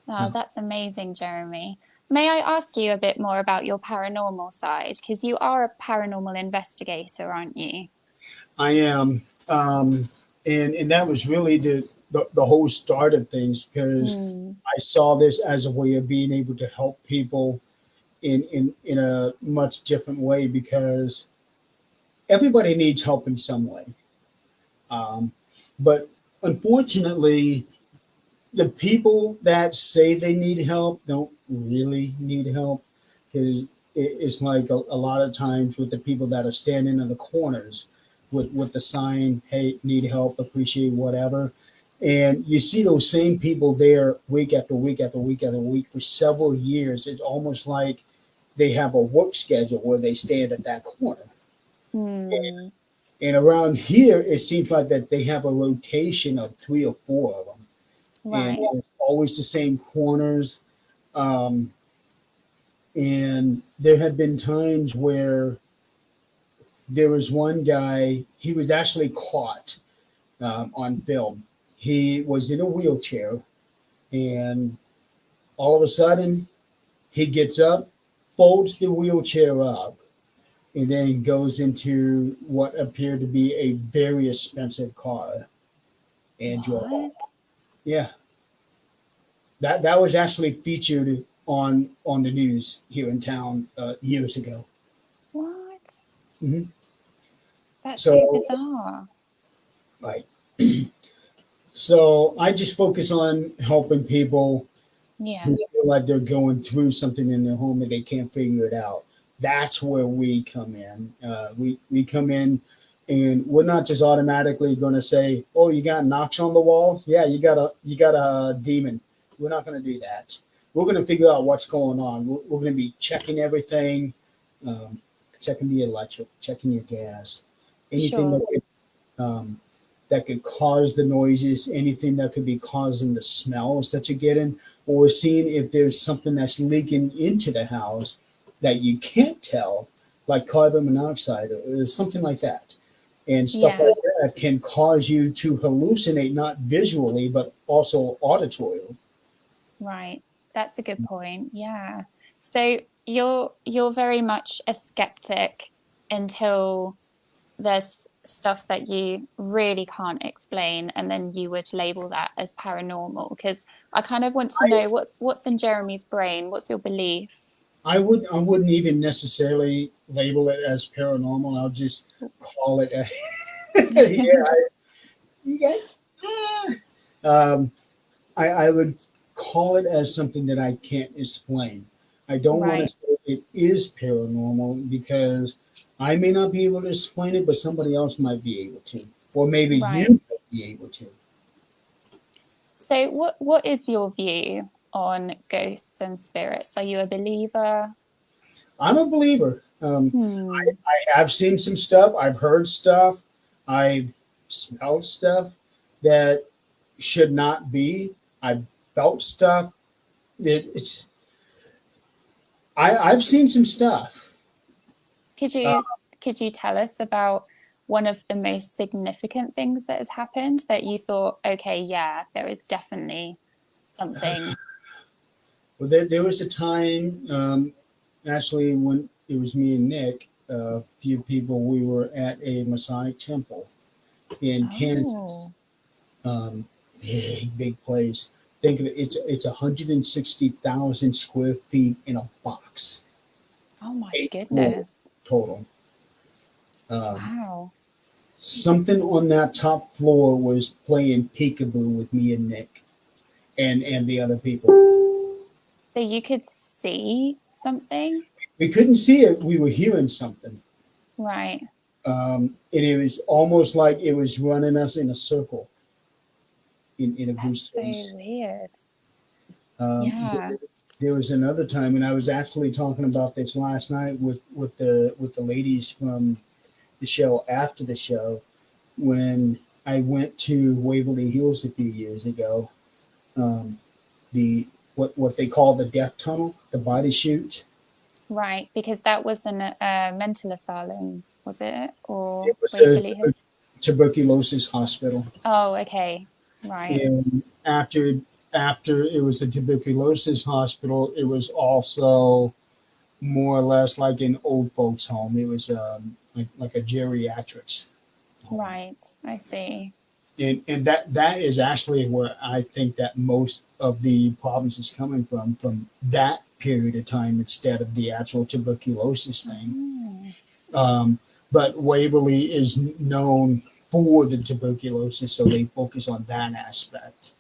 S2: Oh, that's amazing, Jeremy. May I ask you a bit more about your paranormal side? Because you are a paranormal investigator, aren't you?
S3: I am. And that was really the whole start of things, because I saw this as a way of being able to help people in a much different way, because everybody needs help in some way. But unfortunately, the people that say they need help don't really need help, because it's like a lot of times with the people that are standing in the corners with the sign, hey, need help, appreciate whatever. And you see those same people there week after week after week after week for several years. It's almost like they have a work schedule where they stand at that corner. And around here, it seems like that they have a rotation of 3 or 4 of them.
S2: Right.
S3: And it's always the same corners. And there have been times where there was one guy, he was actually caught on film. He was in a wheelchair, and all of a sudden, he gets up, folds the wheelchair up, and then goes into what appeared to be a very expensive car and drove off.
S2: What?
S3: Yeah, that was actually featured on the news here in town years ago.
S2: What?
S3: Hmm.
S2: That's so
S3: So,
S2: bizarre.
S3: right. So I just focus on helping people
S2: Yeah.
S3: who feel like they're going through something in their home and they can't figure it out. That's where we come in. We come in, and we're not just automatically going to say, "Oh, you got knocks on the wall? Yeah, you got a demon." We're not going to do that. We're going to figure out what's going on. We're going to be checking everything, um, checking the electric, checking your gas, anything
S2: Sure.
S3: that could cause the noises, anything that could be causing the smells that you're getting, or seeing if there's something that's leaking into the house that you can't tell, like carbon monoxide or something like that. And stuff
S2: Yeah.
S3: like that can cause you to hallucinate, not visually, but also auditorily.
S2: Right. That's a good point. Yeah. So you're very much a skeptic until there's stuff that you really can't explain, and then you would label that as paranormal. Because I kind of want to
S3: I,
S2: know what's in Jeremy's brain. What's your belief?
S3: I wouldn't even necessarily label it as paranormal. I'll just call it as, yeah, you got, um, I would call it as something that I can't explain. I don't want to
S2: Right.
S3: say it is paranormal because I may not be able to explain it, but somebody else might be able to, or maybe
S2: Right.
S3: you might be able to.
S2: So what is your view on ghosts and spirits? Are you a believer?
S3: I'm a believer.
S2: Hmm.
S3: I have seen some stuff. I've heard stuff. I've smelled stuff that should not be. I've felt stuff that it's. I've seen some stuff.
S2: Could
S3: Uh,
S2: you could you tell us about one of the most significant things that has happened that you thought, okay, yeah, there is definitely something.
S3: well, there was a time, actually, when it was me and Nick, a few people, we were at a Masonic temple in Kansas.
S2: Oh,
S3: Big place. Think of it. It's 160,000 square feet in a box.
S2: oh my
S3: 8 floors
S2: goodness.
S3: total. Um,
S2: Wow.
S3: Something on that top floor was playing peekaboo with me and Nick and the other people.
S2: So you could see something?
S3: We couldn't see it. We were hearing something.
S2: Right.
S3: And it was almost like it was running us in a circle in a goose
S2: That's so
S3: chase.
S2: weird.
S3: Um,
S2: Yeah.
S3: there was another time, and I was actually talking about this last night with the ladies from the show after the show when I went to Waverly Hills a few years ago. Um, the what they call the death tunnel, the body chute.
S2: Right. Because that wasn't a mental asylum, was it? Or
S3: It was a
S2: Waverly Hills?
S3: tuberculosis hospital,
S2: Oh, okay. Right.
S3: and after it was a tuberculosis hospital, it was also more or less like an old folks home. It was like a geriatrics home.
S2: Right. I see.
S3: And that is actually where I think that most of the problems is coming from that period of time instead of the actual tuberculosis thing.
S2: Mm,
S3: Um, but Waverly is known for the tuberculosis, so they focus on that aspect.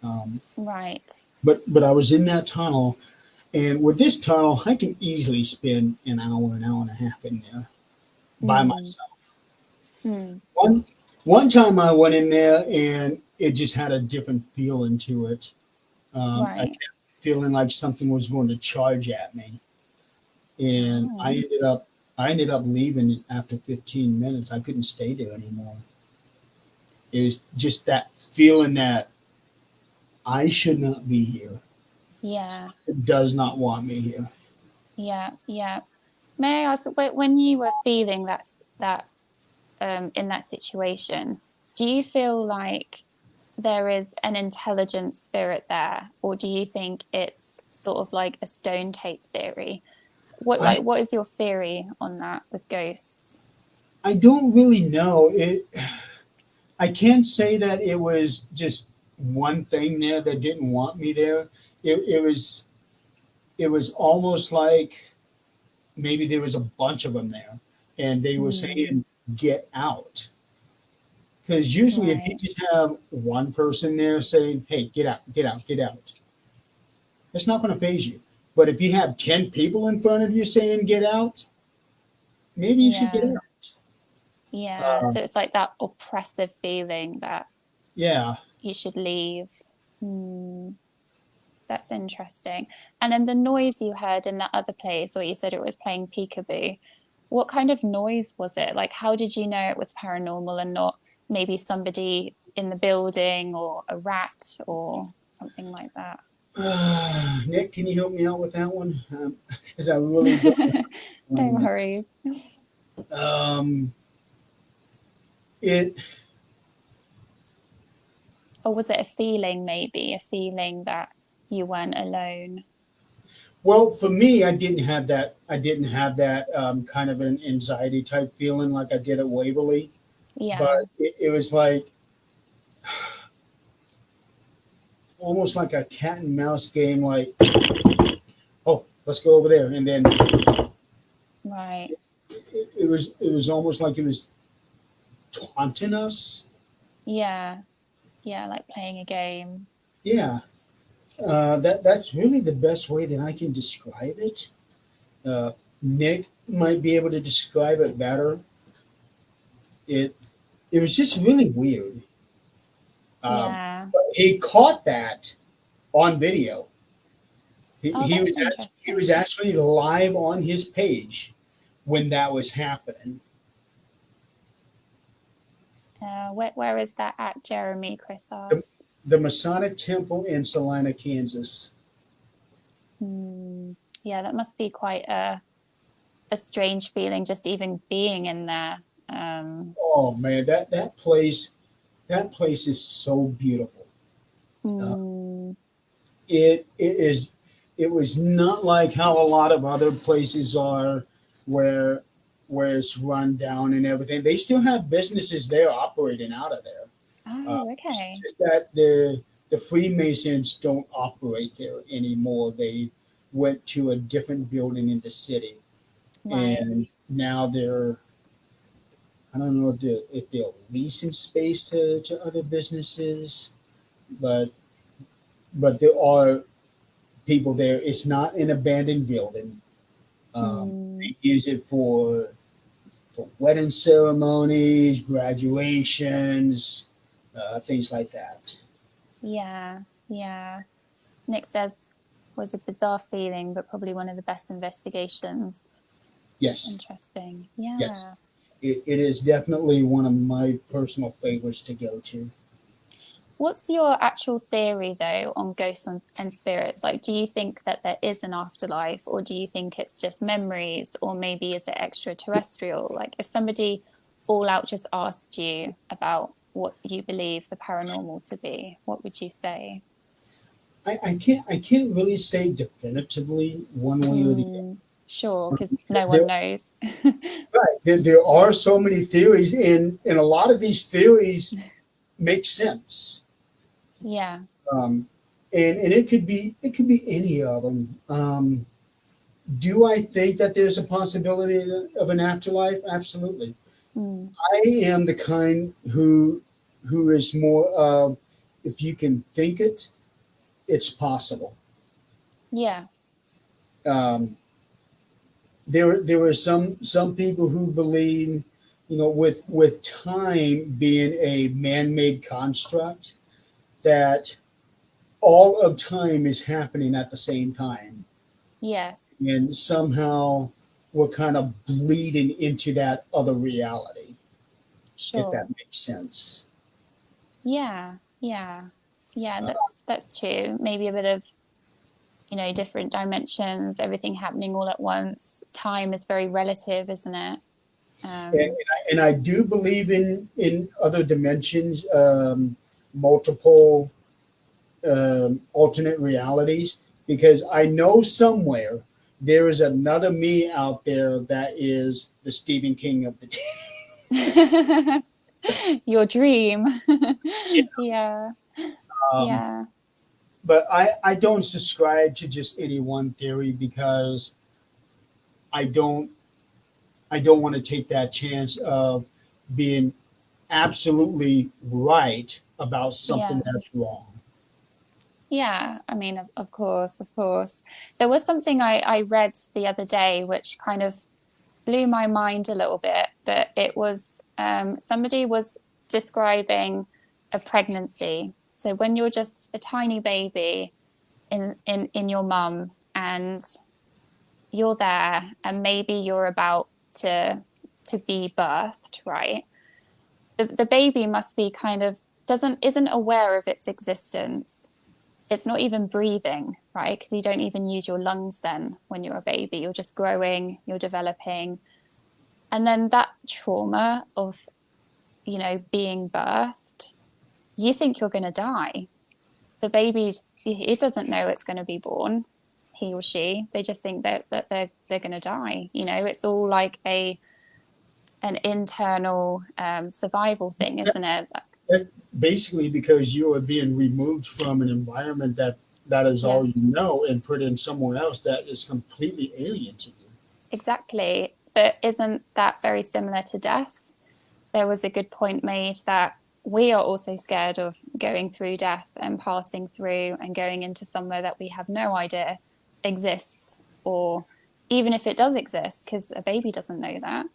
S3: Um,
S2: right.
S3: but I was in that tunnel, and with this tunnel, I can easily spend an hour and a half in there by
S2: Mm,
S3: myself.
S2: mm,
S3: One time I went in there and it just had a different feeling to it. I
S2: right.
S3: kept feeling like something was going to charge at me, and
S2: Oh,
S3: I ended up leaving after 15 minutes. I couldn't stay there anymore. It was just that feeling that I should not be here.
S2: yeah.
S3: It does not want me here.
S2: Yeah. Yeah. May I ask, when you were feeling that in that situation, do you feel like there is an intelligent spirit there, or do you think it's sort of like a stone tape theory? What is your theory on that with ghosts?
S3: I don't really know. I can't say that it was just one thing there that didn't want me there. It was almost like maybe there was a bunch of them there, and they were saying, "Get out." Because usually, if you
S2: Right.
S3: just have one person there saying, "Hey, get out, get out, get out," it's not going to phase you. But if you have 10 people in front of you saying, "Get out," maybe you should get
S2: Yeah.
S3: out.
S2: Yeah.
S3: Uh,
S2: So it's like that oppressive feeling that
S3: yeah.
S2: you should leave. Hmm. That's interesting. And then the noise you heard in that other place, or you said it was playing peekaboo, what kind of noise was it? Like, how did you know it was paranormal and not maybe somebody in the building or a rat or something like that?
S3: Nick, can you help me out with that one? Because I really don't
S2: No
S3: know.
S2: worries.
S3: Um, it
S2: Or was it a feeling, maybe a feeling that you weren't alone?
S3: well for me, I didn't have that. I didn't have that kind of an anxiety type feeling like I did at Waverly, but
S2: Yeah.
S3: it was like almost like a cat and mouse game. Like, oh, let's go over there, and then
S2: Right.
S3: it was almost like it was taunting us.
S2: Yeah. Yeah. Like playing a game.
S3: Yeah, that's really the best way that I can describe it. Uh, Nick might be able to describe it better. It it was just really weird.
S2: Yeah.
S3: But he caught that on video. He,
S2: Oh,
S3: he was
S2: that's
S3: he was
S2: interesting.
S3: actually live on his page when that was happening.
S2: Where is that at, Jeremy? Chris
S3: The,
S2: asks.
S3: the Masonic Temple in Salina, Kansas.
S2: Hmm. Yeah, that must be quite a strange feeling just even being in there. Um,
S3: Oh man, that place is so beautiful. Uh,
S2: hmm.
S3: it is. It was not like how a lot of other places are, where it's run down and everything. They still have businesses there operating out of there.
S2: Oh,
S3: It's
S2: okay.
S3: just that the Freemasons don't operate there anymore. They went to a different building in the city,
S2: Right.
S3: and now they're, I don't know if they're leasing space to other businesses, but there are people there. It's not an abandoned building.
S2: Hmm.
S3: They use it for wedding ceremonies, graduations, things like that.
S2: Yeah. Yeah. Nick says was a bizarre feeling, but probably one of the best investigations.
S3: Yes,
S2: Interesting. Yeah.
S3: yes. It is definitely one of my personal favorites to go to.
S2: What's your actual theory, though, on ghosts and spirits? Like, do you think that there is an afterlife, or do you think it's just memories, or maybe is it extraterrestrial? Like, if somebody all out just asked you about what you believe the paranormal to be, what would you say?
S3: I can't really say definitively one way or the
S2: Mm, sure,
S3: other
S2: because no
S3: because
S2: one knows.
S3: there are so many theories, and a lot of these theories make sense.
S2: Yeah.
S3: Um, and it could be any of them. Do I think that there's a possibility of an afterlife? Absolutely.
S2: Mm,
S3: I am the kind who is more of, if you can think it, it's possible.
S2: yeah.
S3: Um, there were some people who believe, with time being a man-made construct, that all of time is happening at the same time,
S2: Yes.
S3: and somehow we're kind of bleeding into that other reality, if that
S2: Sure.
S3: makes sense.
S2: Yeah. Yeah. Yeah.
S3: Uh,
S2: That's true. Maybe a bit of different dimensions, everything happening all at once. Time is very relative, isn't it? Um,
S3: And I do believe in other dimensions, multiple alternate realities, because I know somewhere there is another me out there that is the Stephen King of the
S2: your dream. Yeah,
S3: um,
S2: yeah,
S3: but I don't subscribe to just any one theory because I don't I don't want to take that chance of being absolutely right about something
S2: yeah.
S3: that's wrong.
S2: Yeah, I mean, of course, of course. There was something I read the other day which kind of blew my mind a little bit, but it was somebody was describing a pregnancy. So when you're just a tiny baby in your mum and you're there and maybe you're about to be birthed, right? The baby must be kind of doesn't isn't aware of its existence. It's not even breathing, right? Because you don't even use your lungs then when you're a baby. You're just growing, you're developing. And then that trauma of, being birthed, you think you're going to die. The baby, it doesn't know it's going to be born, he or she. They just think that they're going to die. It's all like an internal survival thing, isn't it?
S3: That's basically because you are being removed from an environment that is all
S2: Yes.
S3: you know and put in somewhere else that is completely alien to you.
S2: Exactly. But isn't that very similar to death? There was a good point made that we are also scared of going through death and passing through and going into somewhere that we have no idea exists, or even if it does exist, because a baby doesn't know that.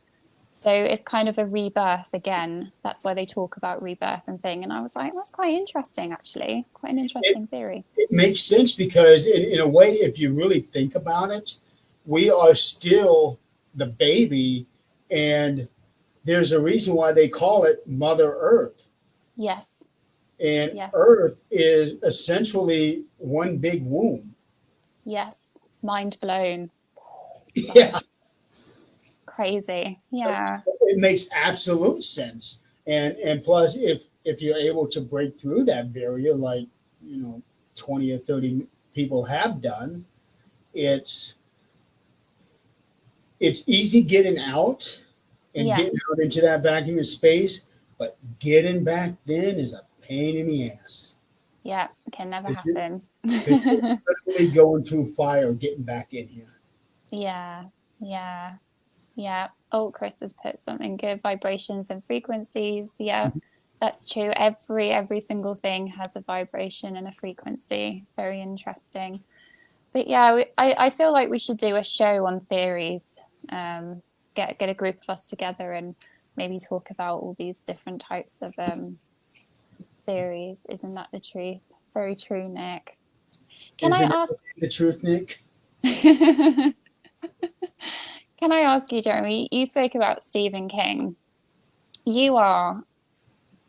S2: So it's kind of a rebirth again. That's why they talk about rebirth and thing. And I was like, that's quite interesting, actually. Quite an
S3: It,
S2: interesting theory.
S3: it makes sense because, in a way, if you really think about it, we are still the baby, and there's a reason why they call it Mother Earth.
S2: Yes.
S3: And
S2: Yes.
S3: Earth is essentially one big womb.
S2: Yes. Mind blown.
S3: Yeah.
S2: Crazy.
S3: So
S2: Yeah.
S3: it makes absolute sense. And plus, if you're able to break through that barrier, like 20 or 30 people have done, it's it's easy getting out and
S2: Yeah.
S3: getting out into that vacuum of space, but getting back then is a pain in the ass.
S2: Yeah. Can never
S3: Because you're,
S2: happen.
S3: 'cause you're literally going through fire getting back in here.
S2: Yeah. Yeah. Yeah. Oh, Chris has put something good. Vibrations and frequencies. Yeah. That's true. Every single thing has a vibration and a frequency. Very interesting. But yeah, I feel like we should do a show on theories. Get a group of us together and maybe talk about all these different types of theories. Isn't that the truth? Very true, Nick. Can I
S3: Isn't it
S2: ask?
S3: the truth, Nick?
S2: Can I ask you, Jeremy? You spoke about Stephen King. You are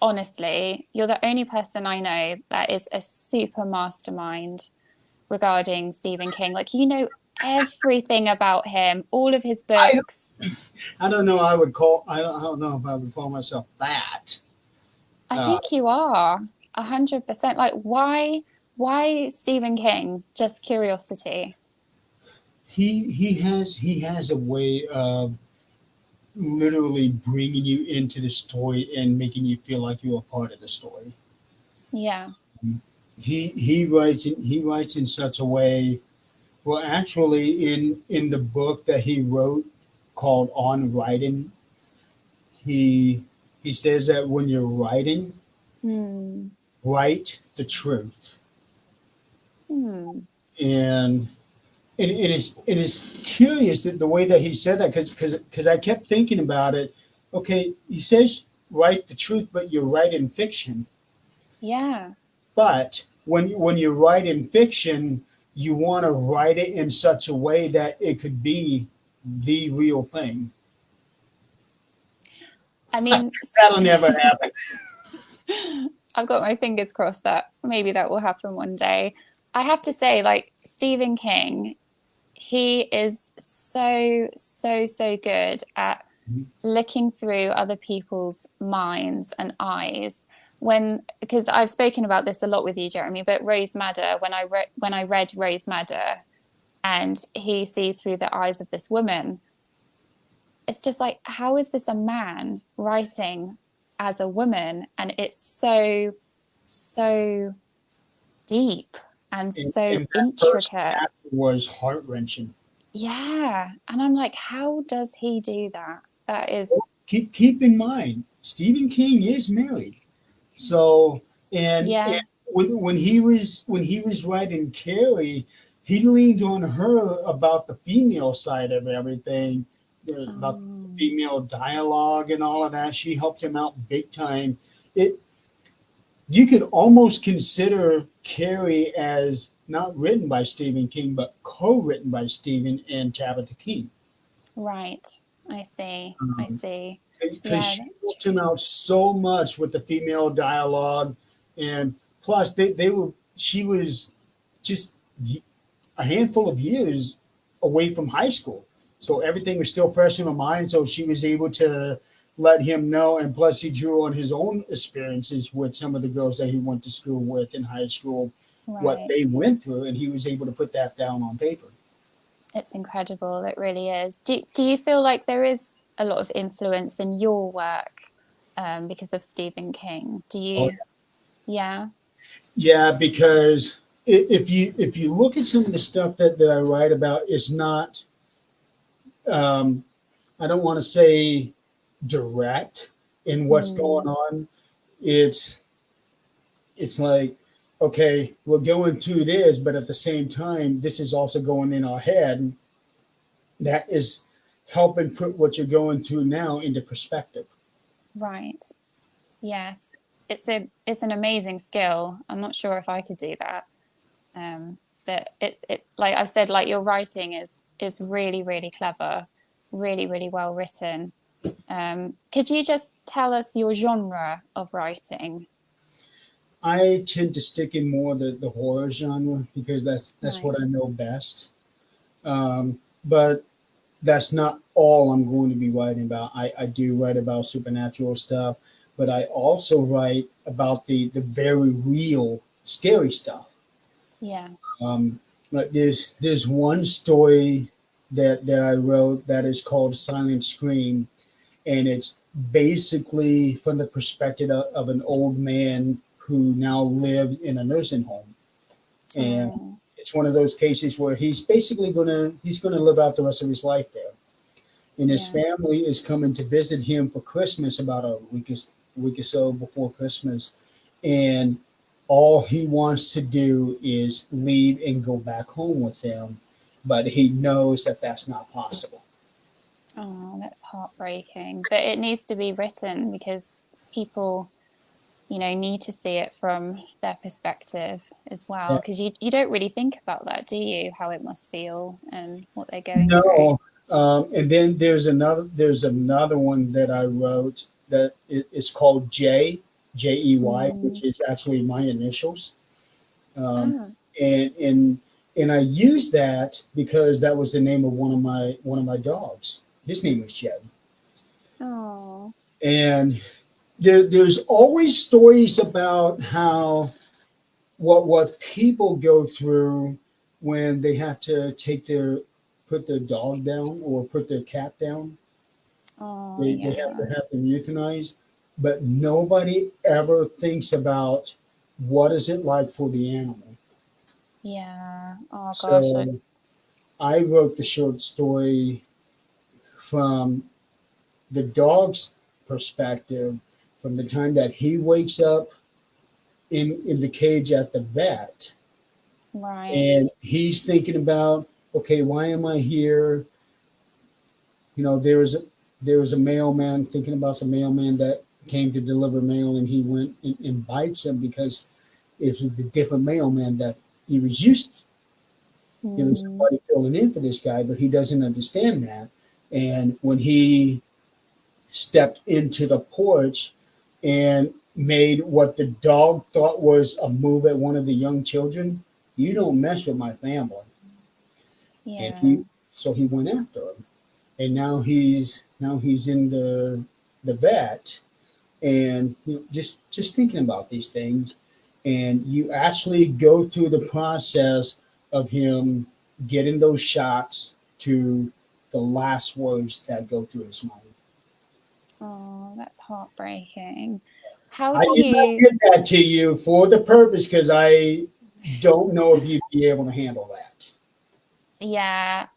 S2: honestly, you're the only person I know that is a super mastermind regarding Stephen King. Like, everything about him, all of his
S3: I
S2: books.
S3: I don't know. I don't know if I would call myself that.
S2: I
S3: Uh,
S2: think you are 100%. Like, why Stephen King? Just curiosity.
S3: he has a way of literally bringing you into the story and making you feel like you're a part of the story.
S2: Yeah.
S3: He writes in such a way. Well, actually, in the book that he wrote called On Writing, he he says that when you're writing,
S2: Hmm.
S3: write the truth.
S2: Hmm.
S3: And it's curious that the way that he said that, because I kept thinking about it. Okay, he says write the truth, but you're writing fiction.
S2: Yeah.
S3: But when you write in fiction, you want to write it in such a way that it could be the real thing.
S2: I mean,
S3: That'll never happen.
S2: I've got my fingers crossed that maybe that will happen one day. I have to say, like, Stephen King, he is so, so, so good at looking through other people's minds and eyes, because I've spoken about this a lot with you, Jeremy, but Rose Madder, when I read Rose Madder and he sees through the eyes of this woman, it's just like, how is this a man writing as a woman? And it's so deep and so
S3: and that first
S2: intricate.
S3: chapter was heart-wrenching.
S2: Yeah. And I'm like, how does he do that? That is,
S3: Keep in mind, Stephen King is married. So and
S2: yeah.
S3: when he was writing Carrie, he leaned on her about the female side of everything, about female dialogue and all of that. She helped him out big time. You could almost consider Carrie as not written by Stephen King, but co-written by Stephen and Tabitha King.
S2: Right. I see.
S3: Because
S2: Yeah,
S3: she
S2: that's
S3: helped him out so much with the female dialogue, and plus she was just a handful of years away from high school, so everything was still fresh in her mind. So she was able to let him know, and plus he drew on his own experiences with some of the girls that he went to school with in high school, what
S2: right.
S3: they went through, and he was able to put that down on paper.
S2: It's incredible. It really is. Do you feel like there is a lot of influence in your work because of Stephen King? Do you?
S3: Oh,
S2: Yeah.
S3: yeah, because if you look at some of the stuff that I write about, it's not. I don't want to say direct in what's going on. It's like, okay, we're going through this, but at the same time, this is also going in our head. That is helping put what you're going through now into perspective.
S2: Right. Yes. It's an amazing skill. I'm not sure if I could do that. But it's like I've said, like your writing is really, really clever, really, really well written. Could you just tell us your genre of writing?
S3: I tend to stick in more the horror genre because that's what I
S2: Nice.
S3: know best. But that's not all I'm going to be writing about. I do write about supernatural stuff, but I also write about the very real, scary stuff.
S2: Yeah.
S3: Like there's one story that I wrote that is called Silent Scream, and it's basically from the perspective of an old man who now lived in a nursing home, and
S2: Oh,
S3: it's one of those cases where he's gonna live out the rest of his life there, and his
S2: yeah.
S3: family is coming to visit him for Christmas about a week or so before Christmas, and all he wants to do is leave and go back home with them, but he knows that that's not possible.
S2: Oh, that's heartbreaking. But it needs to be written because people, need to see it from their perspective as well.
S3: Yeah.
S2: Because you don't really think about that, do you? How it must feel and what they're going through.
S3: No, and then there's another one that I wrote that is called Jey, which is actually my initials. Um,
S2: Ah,
S3: and I use that because that was the name of one of my dogs. His name was Jed.
S2: oh,
S3: And there's always stories about how what people go through when they have to put their dog down or put their cat down.
S2: oh,
S3: They have to
S2: yeah,
S3: have them euthanized, but nobody ever thinks about what is it like for the animal.
S2: yeah. Oh gosh,
S3: So I wrote the short story from the dog's perspective, from the time that he wakes up in the cage at the vet,
S2: right.
S3: and he's thinking about, okay, why am I here? There was a mailman, thinking about the mailman that came to deliver mail, and he went and bites him because it was the different mailman that he was used to.
S2: Mm,
S3: Somebody filling in for this guy, but he doesn't understand that. And when he stepped into the porch and made what the dog thought was a move at one of the young children, you don't mess with my family. And
S2: yeah.
S3: he went after him. and now he's in the vet, and just thinking about these things, and you actually go through the process of him getting those shots to the last words that go through his mind.
S2: Oh, that's heartbreaking. How
S3: I
S2: do
S3: did not
S2: you?
S3: give that to you for the purpose because I don't know if you'd be able to handle that.
S2: Yeah,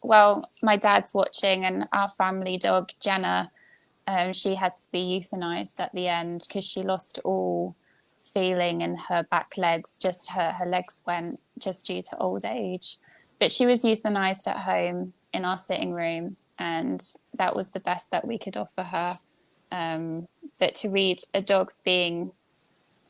S2: well, my dad's watching, and our family dog Jenna, she had to be euthanized at the end because she lost all feeling in her back legs. Just her legs went just due to old age. But she was euthanized at home in our sitting room, and that was the best that we could offer her. But to read a dog being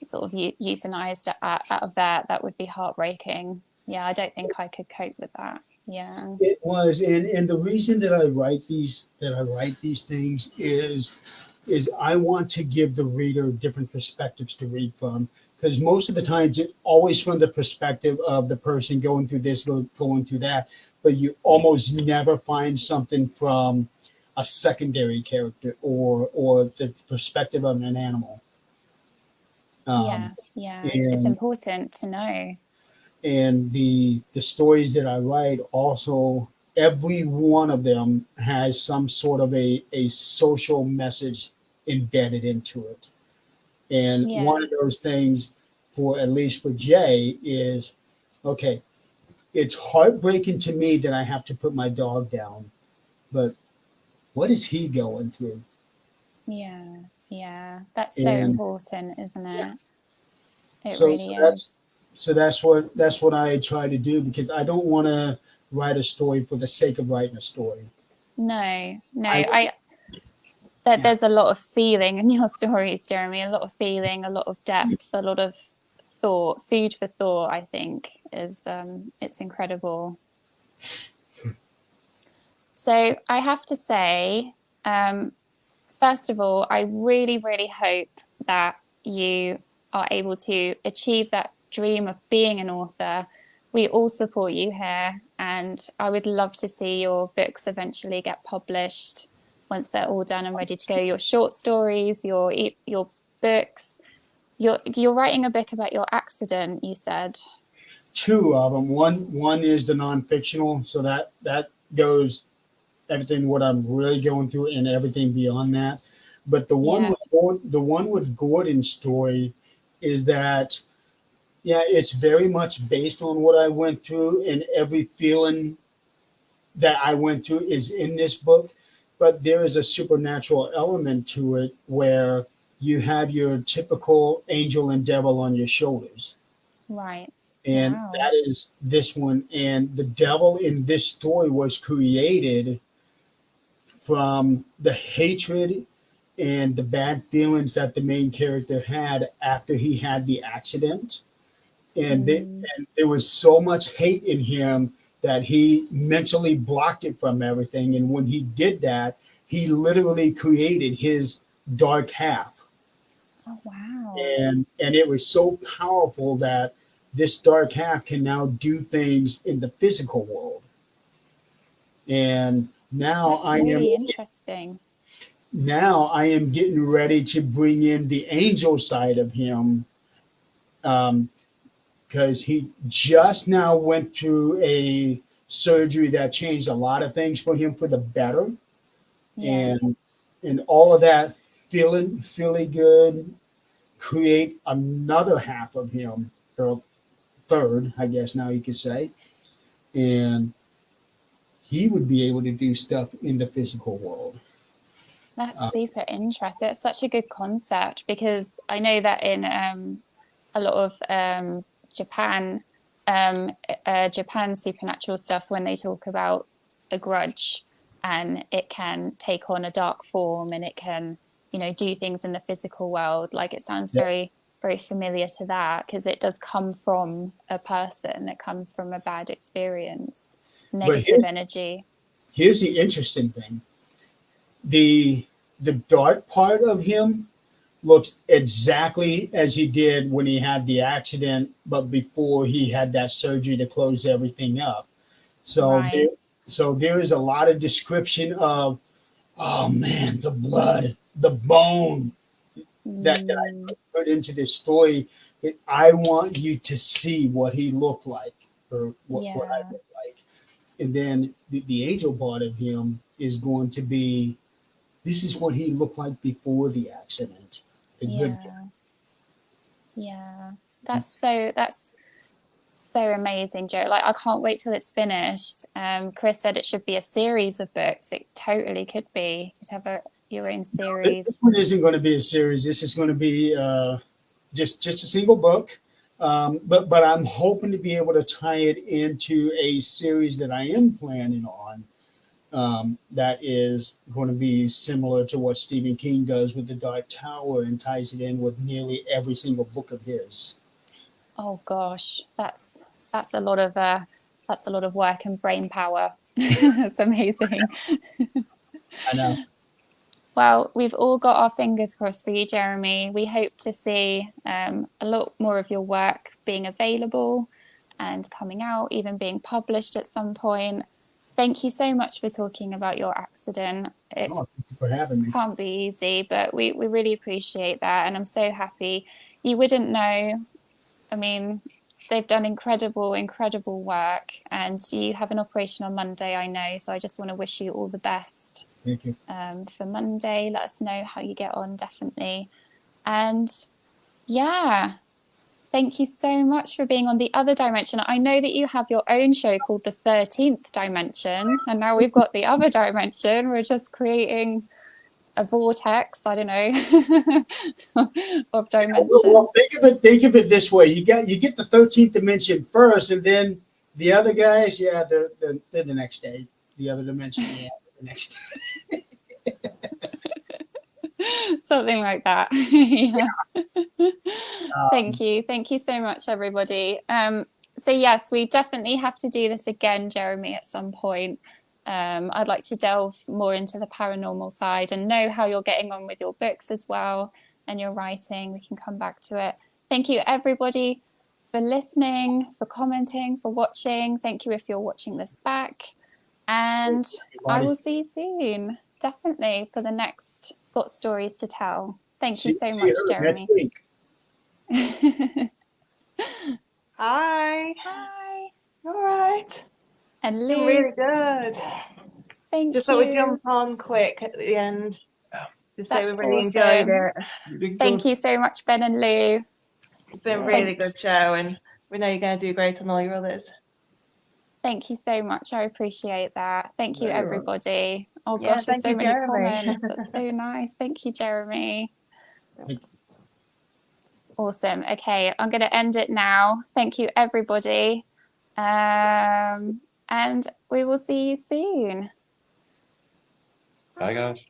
S2: sort of euthanized at a vet, that would be heartbreaking. Yeah, I don't think I could cope with that. Yeah.
S3: It was, and the reason that I write these things is I want to give the reader different perspectives to read from, because most of the times it's always from the perspective of the person going through this, going through that, but you almost never find something from a secondary character or the perspective of an animal.
S2: Yeah,
S3: Um,
S2: yeah. It's
S3: and
S2: important to know.
S3: and the stories that I write also, every one of them has some sort of a social message embedded into it. And one
S2: Yeah.
S3: of those things, for at least for Jay, is okay, it's heartbreaking to me that I have to put my dog down, but what is he going through?
S2: Yeah. Yeah. That's so
S3: And
S2: important, isn't
S3: yeah,
S2: it? It
S3: so so
S2: really
S3: that's
S2: is.
S3: so that's what I try to do, because I don't want to write a story for the sake of writing a story.
S2: No, no.
S3: I
S2: That
S3: Yeah,
S2: there's a lot of feeling in your stories, Jeremy. A lot of feeling, a lot of depth, a lot of thought, food for thought. I think is it's incredible. So I have to say, um, first of all, I really, really hope that you are able to achieve that dream of being an author. We all support you here, and I would love to see your books eventually get published once they're all done and ready to go. Your short stories, your books. You're writing a book about your accident, you said.
S3: two of them. One is the non-fictional, so that goes everything what I'm really going through and everything beyond that. But
S2: Yeah.
S3: The one with Gordon's story is that, yeah, it's very much based on what I went through, and every feeling that I went through is in this book. But there is a supernatural element to it where you have your typical angel and devil on your shoulders,
S2: Right.
S3: and
S2: Wow.
S3: that is this one. And the devil in this story was created from the hatred and the bad feelings that the main character had after he had the accident.
S2: Mm,
S3: And there was so much hate in him that he mentally blocked it from everything. And when he did that, he literally created his dark half.
S2: oh wow.
S3: And it was so powerful that this dark half can now do things in the physical world. And
S2: That's really interesting.
S3: now I am getting ready to bring in the angel side of him, because he just now went through a surgery that changed a lot of things for him for the better,
S2: Yeah.
S3: and all of that feeling good create another half of him, or third, I guess now you could say, and he would be able to do stuff in the physical world.
S2: That's
S3: Uh,
S2: super interesting. It's such a good concept because I know that in a lot of Japan, um, Japan supernatural stuff, when they talk about a grudge and it can take on a dark form and it can, do things in the physical world. Like it sounds
S3: yeah.
S2: very, very familiar to that because it does come from a person. It comes from a bad experience,
S3: But
S2: negative energy.
S3: here's the interesting thing: the the dark part of him looks exactly as he did when he had the accident, but before he had that surgery to close everything up. So
S2: Right.
S3: So there is a lot of description of, oh man, the blood, the bone that I put into this story. I want you to see what he looked like, or what I
S2: Yeah.
S3: look like. And then the angel part of him is going to be, this is what he looked like before the accident. The good guy.
S2: Yeah. Yeah. That's so amazing, Joe. Like, I can't wait till it's finished. Chris said it should be a series of books. It totally could be. You could have your own
S3: This
S2: series.
S3: one isn't going to be a series. This is going to be just a single book. But I'm hoping to be able to tie it into a series that I am planning on. That is going to be similar to what Stephen King does with The Dark Tower, and ties it in with nearly every single book of his.
S2: Oh gosh, that's a lot of work and brain power. It's amazing.
S3: I know.
S2: Well, we've all got our fingers crossed for you, Jeremy. We hope to see a lot more of your work being available and coming out, even being published at some point. Thank you so much for talking about your accident. It
S3: Oh, thank you for having me.
S2: can't be easy, but we really appreciate that. And I'm so happy. You wouldn't know. I mean, they've done incredible, incredible work. And you have an operation on Monday, I know. So I just want to wish you all the best.
S3: Thank you.
S2: For Monday. Let us know how you get on, definitely. And yeah, thank you so much for being on The Other Dimension. I know that you have your own show called The 13th Dimension, and now we've got The Other Dimension. We're just creating a vortex, I don't know, of dimensions.
S3: Well, think of it this way: you get the 13th dimension first, and then the other guys, yeah, they're the next day. The other dimension, yeah, the next day.
S2: Something like that. Yeah. Thank you so much, everybody. So yes, we definitely have to do this again, Jeremy, at some point. I'd like to delve more into the paranormal side and know how you're getting on with your books as well and your writing. We can come back to it. Thank you, everybody, for listening, for commenting, for watching. Thank you if you're watching this back. And I will see you soon, definitely, for the next Got Stories to Tell. Thank you so much, Jeremy.
S4: Hi.
S2: Hi.
S4: All right.
S2: And
S4: Doing
S2: Lou.
S4: really good.
S2: Thank
S4: Just
S2: you.
S4: thought we'd jump on quick at the end to say we
S2: That's
S4: really
S2: awesome.
S4: enjoyed it.
S2: Thank you so much, Ben and Lou.
S4: It's been a really good show, and we know you're going to do great on all your others.
S2: Thank you so much. I appreciate that. Thank you, everybody. Oh
S4: Yeah,
S2: gosh, there's so many
S4: Jeremy.
S2: comments. That's so nice. Thank you, Jeremy. Awesome. Okay, I'm going to end it now. Thank you, everybody. And we will see you soon.
S5: Bye, guys.